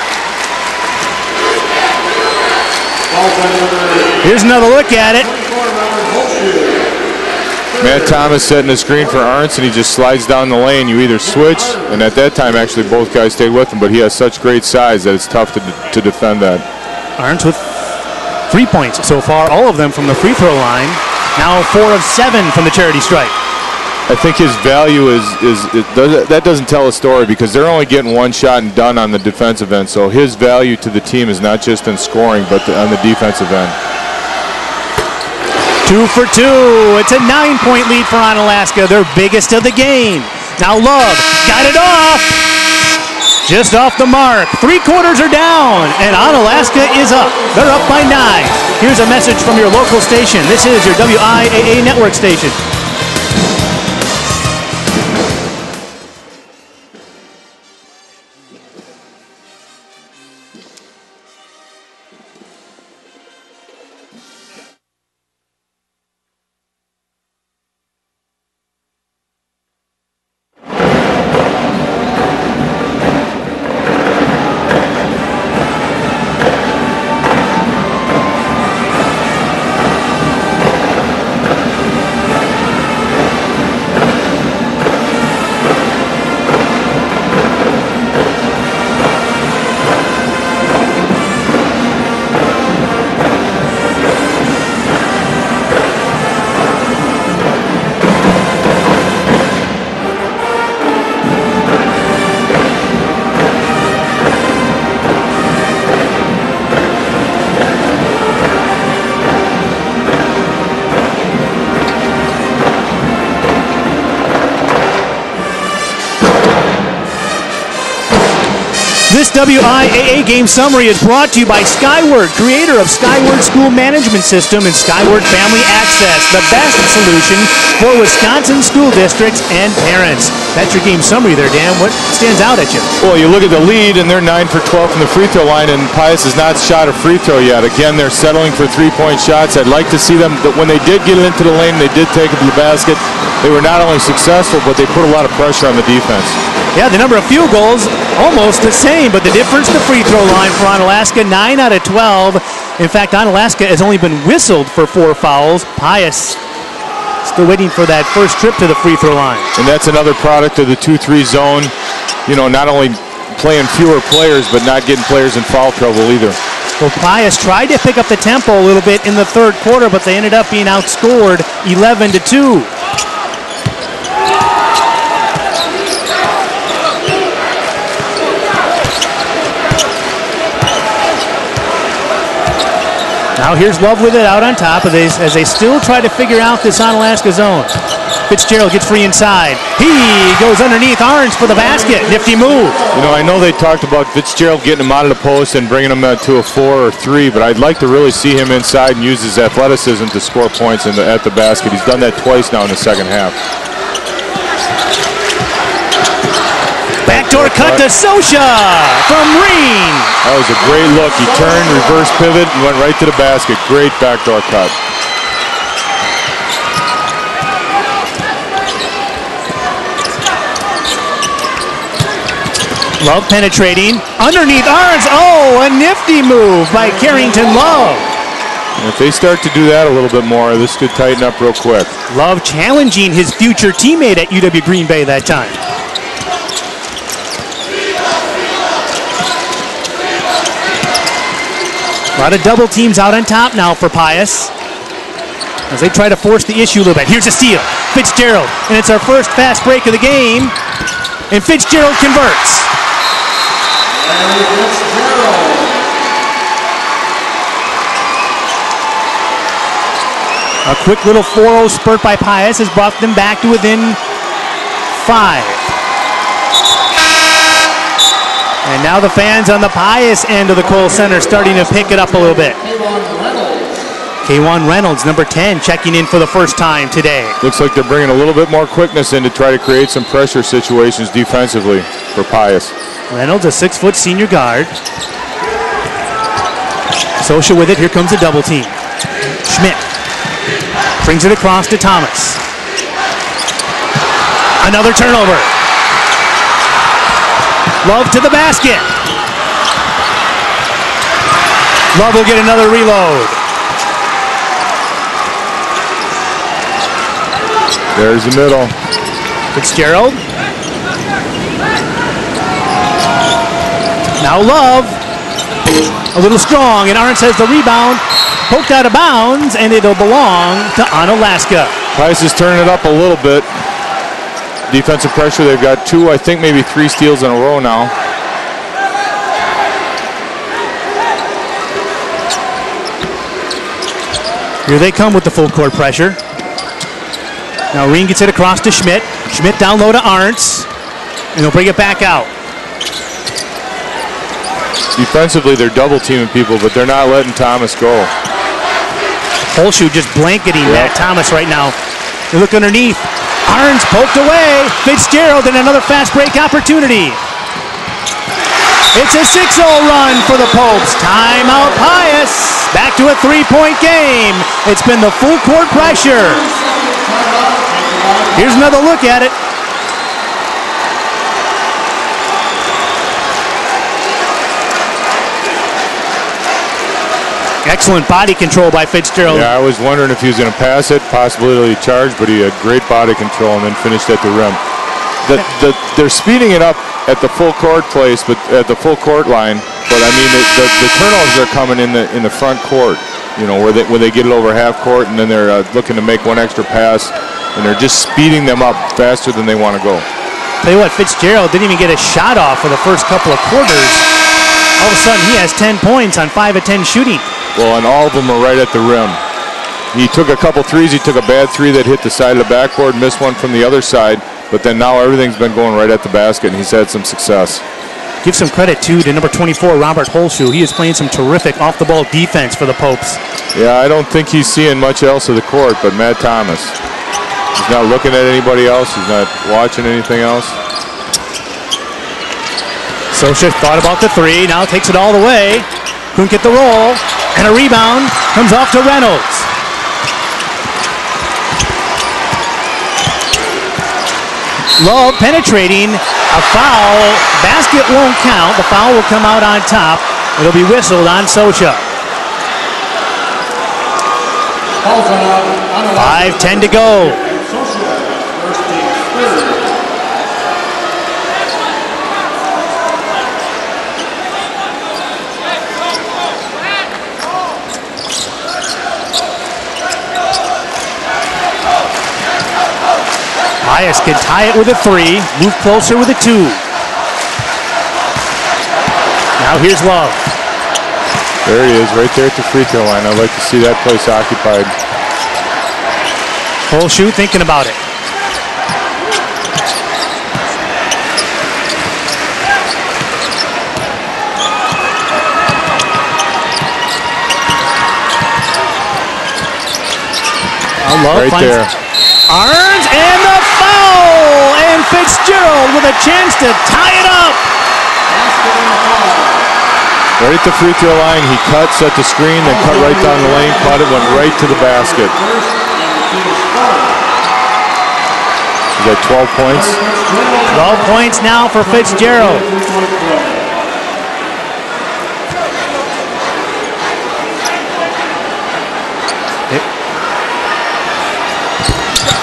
Here's another look at it. Matt Thomas setting the screen for Arntz, and he just slides down the lane. You either switch, and at that time, actually, both guys stayed with him, but he has such great size that it's tough to defend that. Arntz with 3 points so far, all of them from the free throw line. Now 4 of 7 from the charity stripe. I think his value that doesn't tell a story because they're only getting one shot and done on the defensive end. So his value to the team is not just in scoring, but on the defensive end. 2 for 2. It's a 9-point lead for Onalaska, their biggest of the game. Now Love got it off. Just off the mark. 3 quarters are down, and Onalaska is up. They're up by 9. Here's a message from your local station. This is your WIAA network station. This WIAA game summary is brought to you by Skyward, creator of Skyward School Management System and Skyward Family Access, the best solution for Wisconsin school districts and parents. That's your game summary there, Dan. What stands out at you? Well, you look at the lead, and they're 9 for 12 from the free throw line, and Pius has not shot a free throw yet. Again, they're settling for 3-point shots. I'd like to see them, that when they did get into the lane, they did take it to the basket. They were not only successful, but they put a lot of pressure on the defense. Yeah, the number of field goals almost the same, but the difference in the free throw line for Onalaska, 9 out of 12. In fact, Onalaska has only been whistled for 4 fouls. Pius still waiting for that first trip to the free throw line. And that's another product of the 2-3 zone. You know, not only playing fewer players, but not getting players in foul trouble either. Well, Pius tried to pick up the tempo a little bit in the third quarter, but they ended up being outscored 11-2. Now here's Love with it out on top of this as they still try to figure out this Onalaska zone. Fitzgerald gets free inside. He goes underneath Arntz for the basket. Nifty move. You know, I know they talked about Fitzgerald getting him out of the post and bringing him to a 4 or 3, but I'd like to really see him inside and use his athleticism to score points at the basket. He's done that twice now in the second half. Backdoor cut to SOCHA from Reen. That was a great look. He turned, reverse pivot, and went right to the basket. Great backdoor cut. Love penetrating. Underneath Arntz. Oh, a nifty move by Carrington Love. And if they start to do that a little bit more, this could tighten up real quick. Love challenging his future teammate at UW Green Bay that time. A lot of double teams out on top now for Pius as they try to force the issue a little bit. Here's a steal. Fitzgerald, and it's our first fast break of the game, and Fitzgerald converts. A quick little 4-0 spurt by Pius has brought them back to within 5. And now the fans on the Pius end of the Kohl Center starting to pick it up a little bit. K1 Reynolds, number 10, checking in for the first time today. Looks like they're bringing a little bit more quickness in to try to create some pressure situations defensively for Pius. Reynolds, a 6-foot senior guard. SOCHA with it. Here comes a double team. Schmidt brings it across to Thomas. Another turnover. Love to the basket. Love will get another reload. There's the middle. Fitzgerald. Now Love. A little strong, and Arntz has the rebound. Poked out of bounds, and it'll belong to Onalaska. Pius is turning it up a little bit. Defensive pressure, they've got 2, I think maybe 3 steals in a row now. Here they come with the full court pressure. Now Reen gets it across to Schmidt. Schmidt down low to Arntz, and he'll bring it back out. Defensively, they're double teaming people, but they're not letting Thomas go. Holshoe just blanketing Matt Thomas right now. They look underneath. Arntz poked away. Fitzgerald and another fast break opportunity. It's a 6-0 run for the Popes. Timeout Pius. Back to a 3-point game. It's been the full court pressure. Here's another look at it. Excellent body control by Fitzgerald. Yeah, I was wondering if he was going to pass it, possibly charge, but he had great body control and then finished at the rim. They're speeding it up at the full court place, but at the full court line. But I mean, the turnovers are coming in the front court. You know, where they get it over half court, and then they're looking to make one extra pass, and they're just speeding them up faster than they want to go. Tell you what, Fitzgerald didn't even get a shot off for the first couple of quarters. All of a sudden, he has 10 points on 5 of 10 shooting. Well, and all of them are right at the rim. He took a couple threes. He took a bad 3 that hit the side of the backboard, missed one from the other side, but then now everything's been going right at the basket, and he's had some success. Give some credit, too, to number 24, Robert Holshoe. He is playing some terrific off-the-ball defense for the Popes. Yeah, I don't think he's seeing much else of the court, but Matt Thomas. He's not looking at anybody else. He's not watching anything else. SOCHA thought about the 3, now takes it all the way. Couldn't get the roll, and a rebound comes off to Reynolds. Love penetrating, a foul. Basket won't count. The foul will come out on top. It'll be whistled on SOCHA. 5:10 to go. Pius can tie it with a 3, move closer with a 2. Now here's Love. There he is, right there at the free throw line. I'd like to see that place occupied. Holshoe thinking about it. Love right there. Arntz and the foul! And Fitzgerald with a chance to tie it up. Right at the free throw line, he cut, set the screen, then cut right down the lane, caught it, went right to the basket. He's got 12 points. 12 points now for Fitzgerald.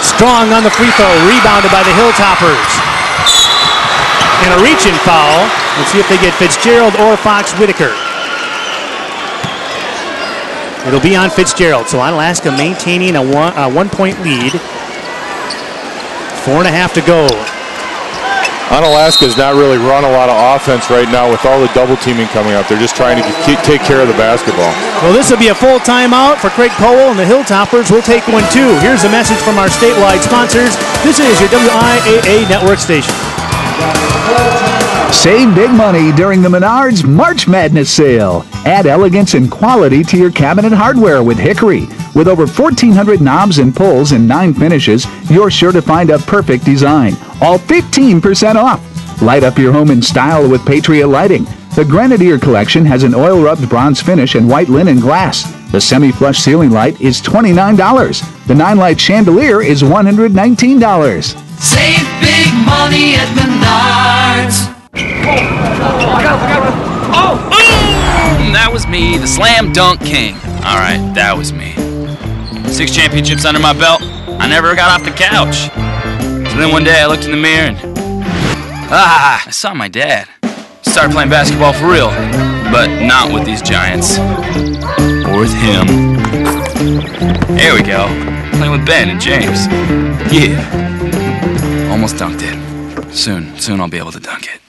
Strong on the free throw, rebounded by the Hilltoppers. And a reach-in foul. Let's see if they get Fitzgerald or Fox Whitaker. It'll be on Fitzgerald. So Onalaska maintaining a 1-point lead. 4.5 to go. Onalaska's not really run a lot of offense right now with all the double teaming coming up. They're just trying to take care of the basketball. Well, this will be a full timeout for Craig Kohl, and the Hilltoppers will take one too. Here's a message from our statewide sponsors. This is your WIAA network station. Save big money during the Menards March Madness sale. Add elegance and quality to your cabinet hardware with Hickory. With over 1,400 knobs and pulls and 9 finishes, you're sure to find a perfect design. All 15% off. Light up your home in style with Patriot Lighting. The Grenadier collection has an oil-rubbed bronze finish and white linen glass. The semi-flush ceiling light is $29. The 9-light chandelier is $119. Save big money at Menards. That was me, the slam dunk king. All right, that was me. 6 championships under my belt. I never got off the couch. So then one day I looked in the mirror and I saw my dad. Started playing basketball for real, but not with these giants. Or with him. There we go. Playing with Ben and James. Yeah. Almost dunked it. Soon I'll be able to dunk it.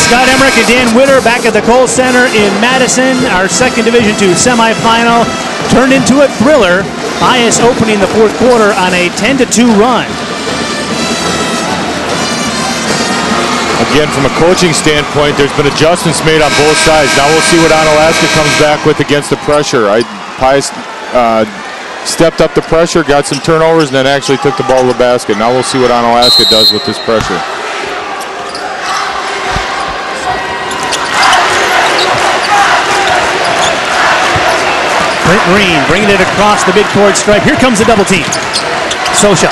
Scott Emmerich and Dan Witter back at the Kohl Center in Madison. Our second Division II semifinal turned into a thriller. Pius opening the fourth quarter on a 10-2 run. Again, from a coaching standpoint, there's been adjustments made on both sides. Now we'll see what Onalaska comes back with against the pressure. Pius stepped up the pressure, got some turnovers, and then actually took the ball to the basket. Now we'll see what Onalaska does with this pressure. Brent Green bringing it across the midcourt stripe. Here comes the double team. SOCHA.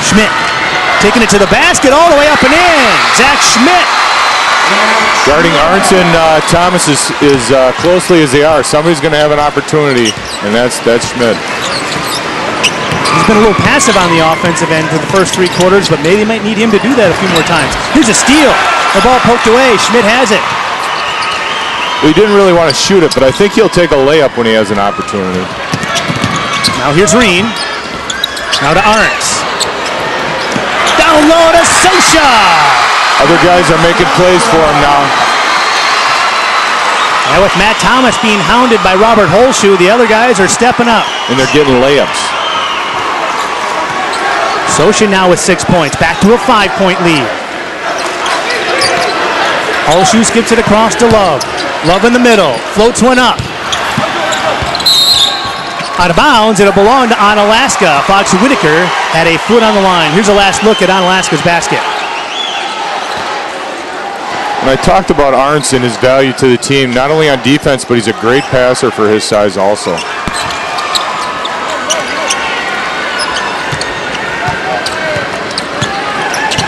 Schmidt taking it to the basket all the way up and in. Zach Schmidt. Guarding Arnson Thomas as closely as they are. Somebody's going to have an opportunity, and that's Schmidt. He's been a little passive on the offensive end for the first three quarters, but maybe might need him to do that a few more times. Here's a steal. The ball poked away. Schmidt has it. He didn't really want to shoot it, but I think he'll take a layup when he has an opportunity. Now here's Reen. Now to Arntz. Down low to SOCHA. Other guys are making plays for him now. Now with Matt Thomas being hounded by Robert Holshoe, the other guys are stepping up. And they're getting layups. SOCHA now with 6 points. Back to a 5-point lead. Holshoe skips it across to Love. Love in the middle. Floats one up. Out of bounds. It'll belong to Onalaska. Fox Whitaker had a foot on the line. Here's a last look at Onalaska's basket. When I talked about Arnson, his value to the team, not only on defense, but he's a great passer for his size also.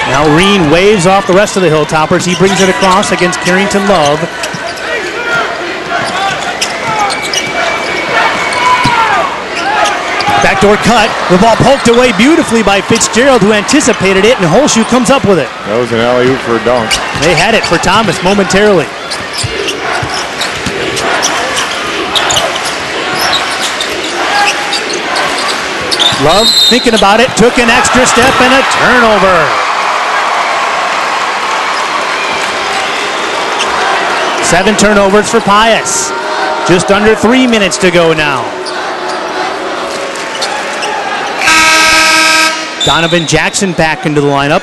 Now Reen waves off the rest of the Hilltoppers. He brings it across against Carrington Love. Backdoor cut. The ball poked away beautifully by Fitzgerald, who anticipated it, and Holshoe comes up with it. That was an alley-oop for a dunk. They had it for Thomas momentarily. Love thinking about it, took an extra step and a turnover. Seven turnovers for Pius. Just under 3 minutes to go now. Donovan Jackson back into the lineup.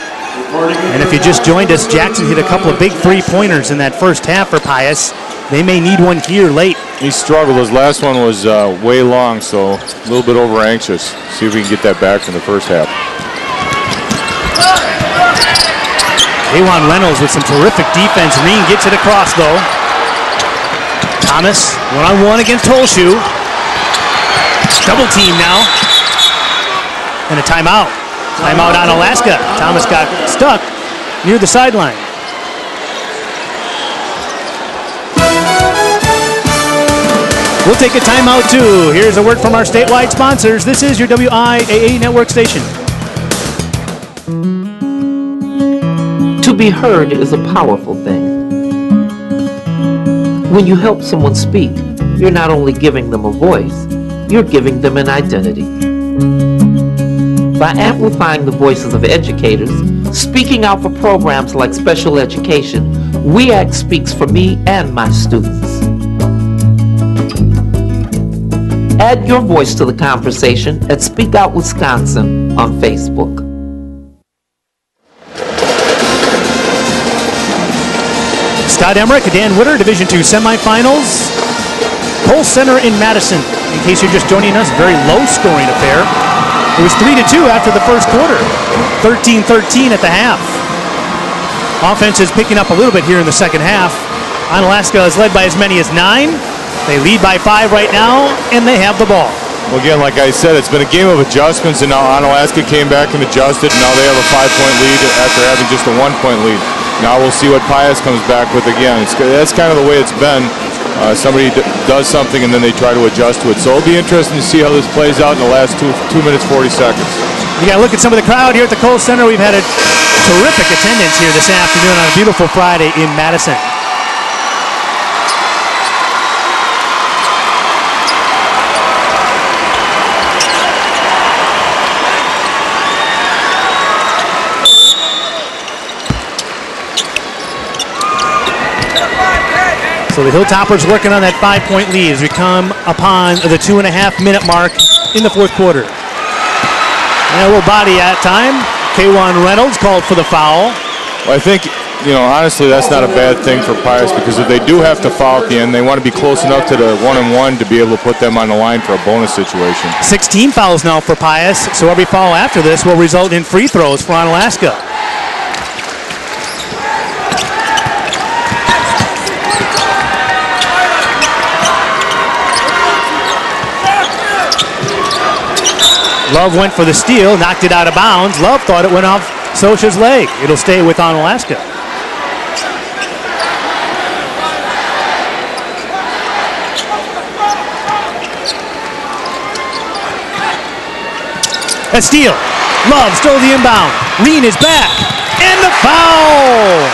And if you just joined us, Jackson hit a couple of big three-pointers in that first half for Pius. They may need one here late. He struggled. His last one was way long, so a little bit over-anxious. See if we can get that back from the first half. Aywan Reynolds with some terrific defense. Reen gets it across, though. Thomas, one-on-one against Holshoe. Double team now. And a timeout. Timeout on Onalaska. Thomas got stuck near the sideline. We'll take a timeout too. Here's a word from our statewide sponsors. This is your WIAA network station. To be heard is a powerful thing. When you help someone speak, you're not only giving them a voice, you're giving them an identity. By amplifying the voices of educators, speaking out for programs like special education, WIAC speaks for me and my students. Add your voice to the conversation at Speak Out Wisconsin on Facebook. Scott Emmerich, Dan Witter, Division II semifinals. Kohl Center in Madison. In case you're just joining us, very low-scoring affair. It was 3-2 after the first quarter. 13-13 at the half. Offense is picking up a little bit here in the second half. Onalaska is led by as many as 9. They lead by 5 right now, and they have the ball. Well, again, like I said, it's been a game of adjustments, and now Onalaska came back and adjusted, and now they have a 5-point lead after having just a 1-point lead. Now we'll see what Pius comes back with again. That's kind of the way it's been. somebody does something and then they try to adjust to it. So it'll be interesting to see how this plays out in the last 2 minutes, 40 seconds. You got to look at some of the crowd here at the Kohl Center. We've had a terrific attendance here this afternoon on a beautiful Friday in Madison. So the Hilltoppers working on that 5-point lead as we come upon the 2.5-minute mark in the fourth quarter. And a little body at time. K1 Reynolds called for the foul. Well, I think, honestly, that's not a bad thing for Pius because if they do have to foul at the end, they want to be close enough to the 1-and-1 to be able to put them on the line for a bonus situation. 16 fouls now for Pius, so every foul after this will result in free throws for Onalaska. Love went for the steal, knocked it out of bounds. Love thought it went off SOCHA's leg. It'll stay with Onalaska. A steal. Love stole the inbound. Reen is back. And the foul!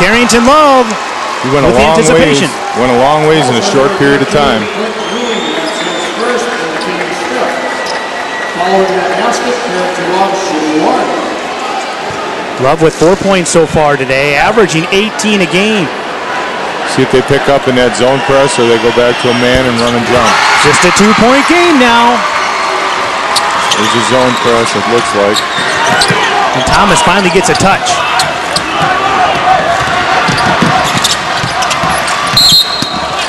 Carrington Love. He went a long ways in a short period of time. Love with 4 points so far today, averaging 18 a game. See if they pick up in that zone press or they go back to a man and run and jump. Just a 2-point game now. There's a zone press, it looks like. And Thomas finally gets a touch.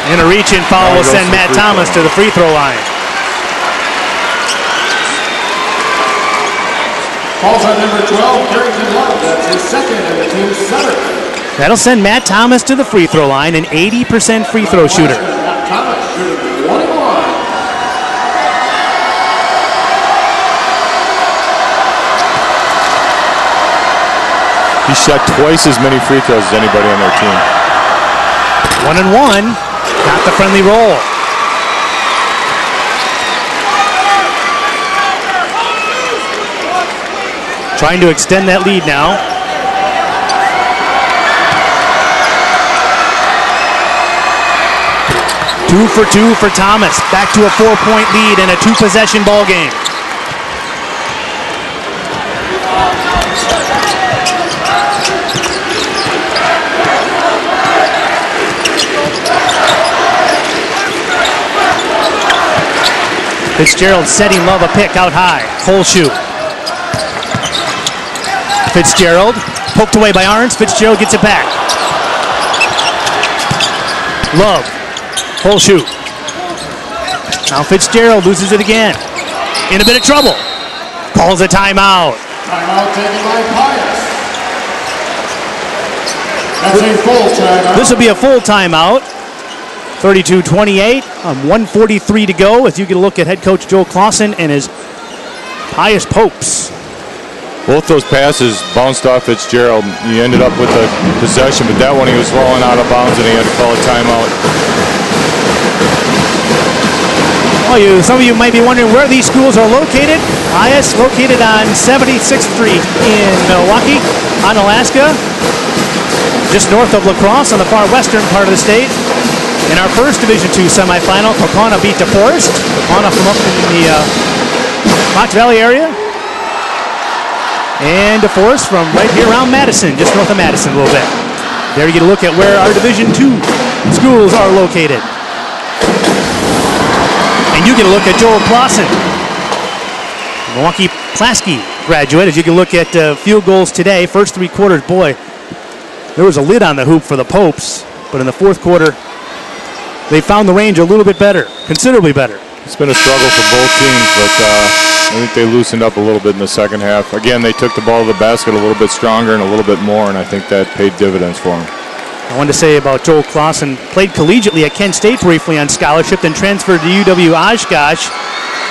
And a reach-in foul will send Matt Thomas to the free throw line. Falls on number 12, Carrington Love. That's his second and the team's seventh. That'll send Matt Thomas to the free throw line, an 80% free throw shooter. Matt Thomas shooting 21. He shot twice as many free throws as anybody on their team. 1-and-1. Got the friendly roll. Trying to extend that lead now. Two for two for Thomas. Back to a 4-point lead and a 2-possession ball game. Fitzgerald setting Love a pick out high. Kohl shoot. Fitzgerald poked away by Arns. Fitzgerald gets it back. Love. Kohl shoot. Now Fitzgerald loses it again. In a bit of trouble. Calls a timeout. Timeout taken by Pius. That's a full timeout. This will be a full timeout. 32-28 on 1:43 to go as you get a look at head coach Joe Clausen and his Pius Popes. Both those passes bounced off Fitzgerald. He ended up with a possession, but that one he was falling out of bounds and he had to call a timeout. Well, some of you might be wondering where these schools are located. Pius located on 76th Street in Milwaukee, Onalaska, just north of La Crosse on the far western part of the state. In our first Division II semifinal, Kaukauna beat DeForest. Kaukauna from up in the Fox Valley area. And DeForest from right here around Madison, just north of Madison a little bit. There you get a look at where our Division II schools are located. And you get a look at Joel Clausen, Milwaukee Pulaski graduate. As you can look at field goals today, first 3 quarters, boy, there was a lid on the hoop for the Popes. But in the fourth quarter, they found the range a little bit better, considerably better. It's been a struggle for both teams, but I think they loosened up a little bit in the second half. Again, they took the ball to the basket a little bit stronger and a little bit more, and I think that paid dividends for them. I wanted to say about Joel Clausen, played collegiately at Kent State briefly on scholarship, then transferred to UW Oshkosh.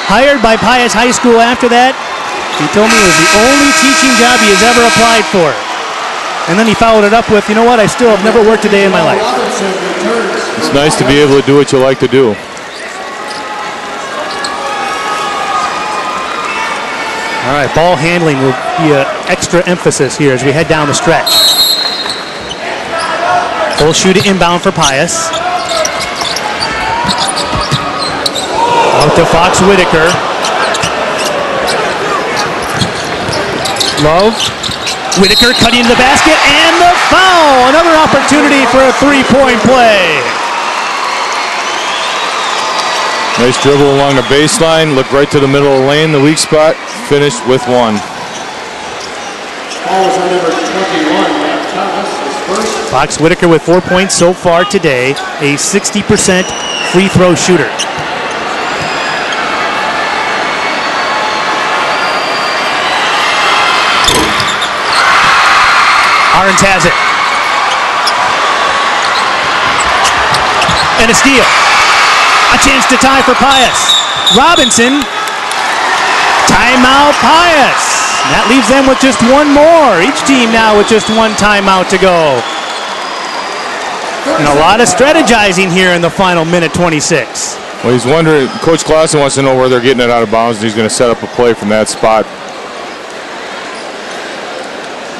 Hired by Pius High School after that. He told me it was the only teaching job he has ever applied for. And then he followed it up with, you know what, I still have never worked a day in my life. It's nice to be able to do what you like to do. All right, ball handling will be an extra emphasis here as we head down the stretch. Full shoot inbound for Pius. Out to Fox Whitaker. Love. Whitaker cutting to the basket and the foul. Another opportunity for a three-point play. Nice dribble along the baseline. Look right to the middle of the lane, the weak spot. Finished with one. Ball is on number 21, Matt Thomas, his first. Fox Whitaker with 4 points so far today. A 60% free throw shooter. Arns has it. And a steal. A chance to tie for Pius. Robinson. Timeout Pius. That leaves them with just one more. Each team now with just one timeout to go. And a lot of strategizing here in the final minute 26. Well, he's wondering, Coach Clausen wants to know where they're getting it out of bounds, and he's going to set up a play from that spot.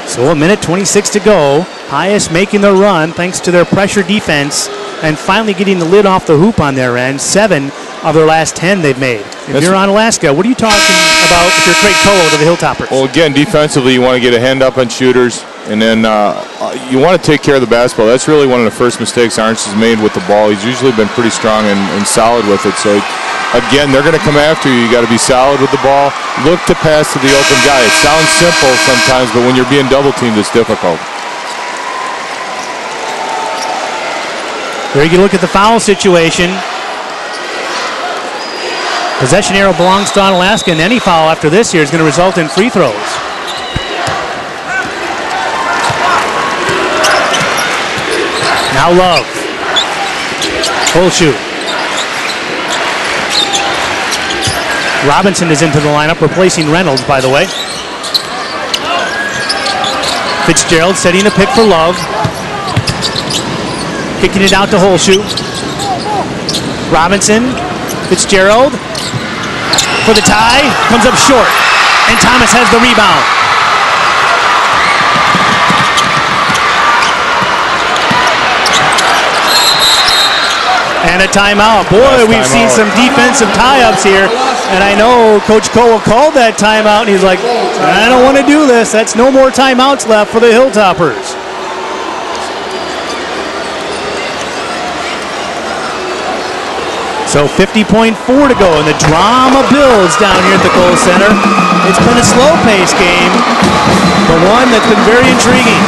So a minute 26 to go. Pius making the run thanks to their pressure defense and finally getting the lid off the hoop on their end. 7 of their last 10 they've made. If you're Onalaska, what are you talking about if you're Craig Kohl to the Hilltoppers? Well, again, defensively, you want to get a hand up on shooters, and then you want to take care of the basketball. That's really one of the first mistakes Arns has made with the ball. He's usually been pretty strong and solid with it. So, again, they're going to come after you. You got to be solid with the ball. Look to pass to the open guy. It sounds simple sometimes, but when you're being double-teamed, it's difficult. There you can look at the foul situation. Possession arrow belongs to Onalaska, and any foul after this here is going to result in free throws. Now Love. Full shoot. Robinson is into the lineup, replacing Reynolds, by the way. Fitzgerald setting a pick for Love. Kicking it out to Holshoe. Robinson. Fitzgerald. For the tie. Comes up short. And Thomas has the rebound. And a timeout. Boy, we've seen some defensive tie-ups here. And I know Coach Kohl called that timeout, and he's like, I don't want to do this. That's no more timeouts left for the Hilltoppers. So 50.4 to go, and the drama builds down here at the Kohl Center. It's been a slow-paced game, but one that's been very intriguing.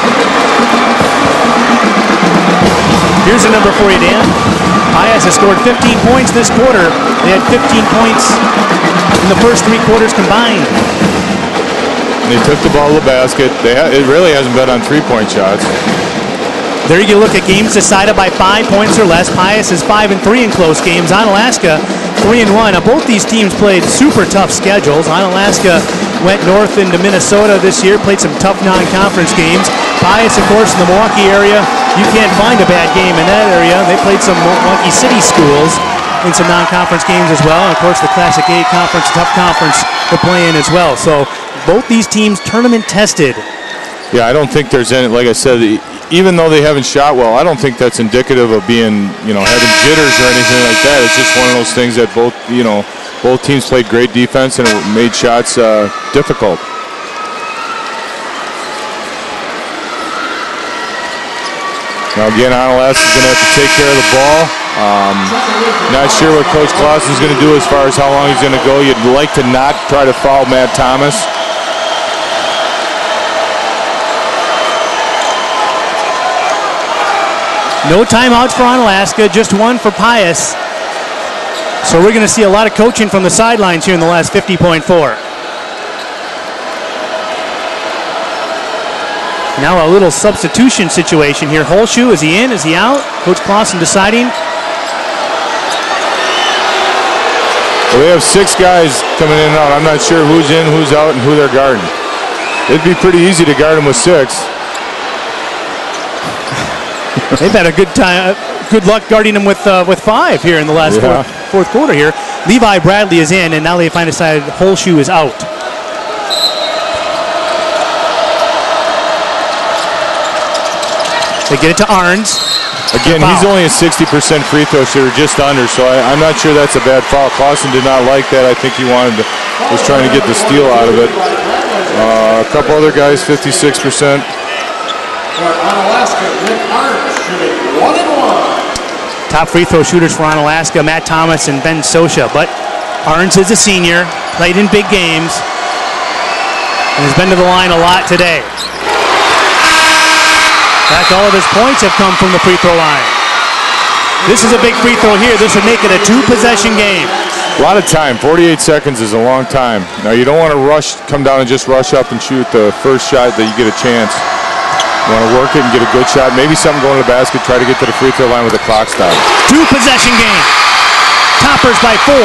Here's a number for you, Dan. Pius has scored 15 points this quarter. They had 15 points in the first 3 quarters combined. They took the ball to the basket. It really hasn't been on 3-point shots. There you look at games decided by 5 points or less. Pius is 5-3 in close games. Onalaska 3-1. Now both these teams played super tough schedules. Onalaska went north into Minnesota this year, played some tough non-conference games. Pius, of course, in the Milwaukee area, you can't find a bad game in that area. They played some Milwaukee City schools in some non-conference games as well. And of course, the Classic 8 conference, tough conference, they're playing as well. So both these teams tournament tested. Yeah, I don't think there's any, like I said, even though they haven't shot well, I don't think that's indicative of being, having jitters or anything like that. It's just one of those things that both teams played great defense and it made shots difficult. Now again, Onalaska is going to have to take care of the ball. Not sure what Coach Clausen is going to do as far as how long he's going to go. You'd like to not try to foul Matt Thomas. No timeouts for Onalaska, just one for Pius. So we're going to see a lot of coaching from the sidelines here in the last 50.4. Now a little substitution situation here. Holshoe, is he in? Is he out? Coach Clausen deciding. Well, they have 6 guys coming in and out. I'm not sure who's in, who's out, and who they're guarding. It'd be pretty easy to guard them with 6. They've had a good time, good luck guarding him with 5 here in the last fourth quarter here. Levi Bradley is in, and now they find a side Holshoe is out. They get it to Arns. Again, he's only a 60% free throw shooter, just under, so I'm not sure that's a bad foul. Clausen did not like that. I think he was trying to get the steal out of it. A couple other guys, 56%. Onalaska with Arns shooting 1-1. Top free throw shooters for Onalaska, Matt Thomas and Ben SOCHA. But Arns is a senior, played in big games, and has been to the line a lot today. In fact, all of his points have come from the free throw line. This is a big free throw here. This would make it a 2-possession game. A lot of time. 48 seconds is a long time. Now, you don't want to come down and just rush up and shoot the first shot that you get a chance. You want to work it and get a good shot. Maybe something going to the basket. Try to get to the free throw line with the clock stop. 2-possession game. Toppers by 4.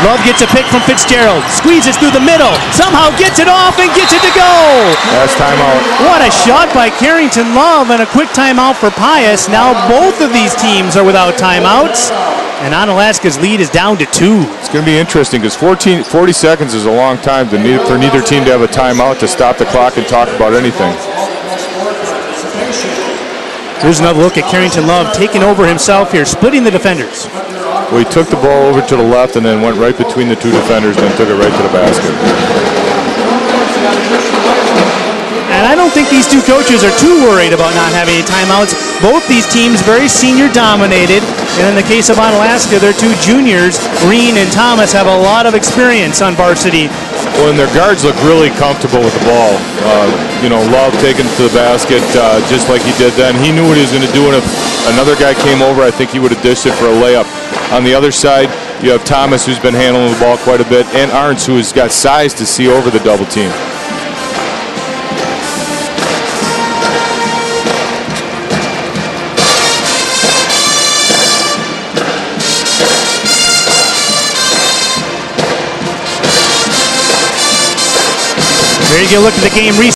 Love gets a pick from Fitzgerald. Squeezes through the middle. Somehow gets it off and gets it to go. Last timeout. What a shot by Carrington Love and a quick timeout for Pius. Now both of these teams are without timeouts. And Onalaska's lead is down to 2. It's going to be interesting because 40 seconds is a long time for neither team to have a timeout to stop the clock and talk about anything. Here's another look at Carrington Love taking over himself here, splitting the defenders. Well, he took the ball over to the left and then went right between the 2 defenders, then took it right to the basket. And I don't think these two coaches are too worried about not having any timeouts. Both these teams very senior dominated. And in the case of Onalaska, their 2 juniors, Green and Thomas, have a lot of experience on varsity. Well, and their guards look really comfortable with the ball. Love taking it to the basket just like he did then. He knew what he was going to do, and if another guy came over, I think he would have dished it for a layup. On the other side, you have Thomas, who's been handling the ball quite a bit, and Arns, who has got size to see over the double team. There you go, look at the game.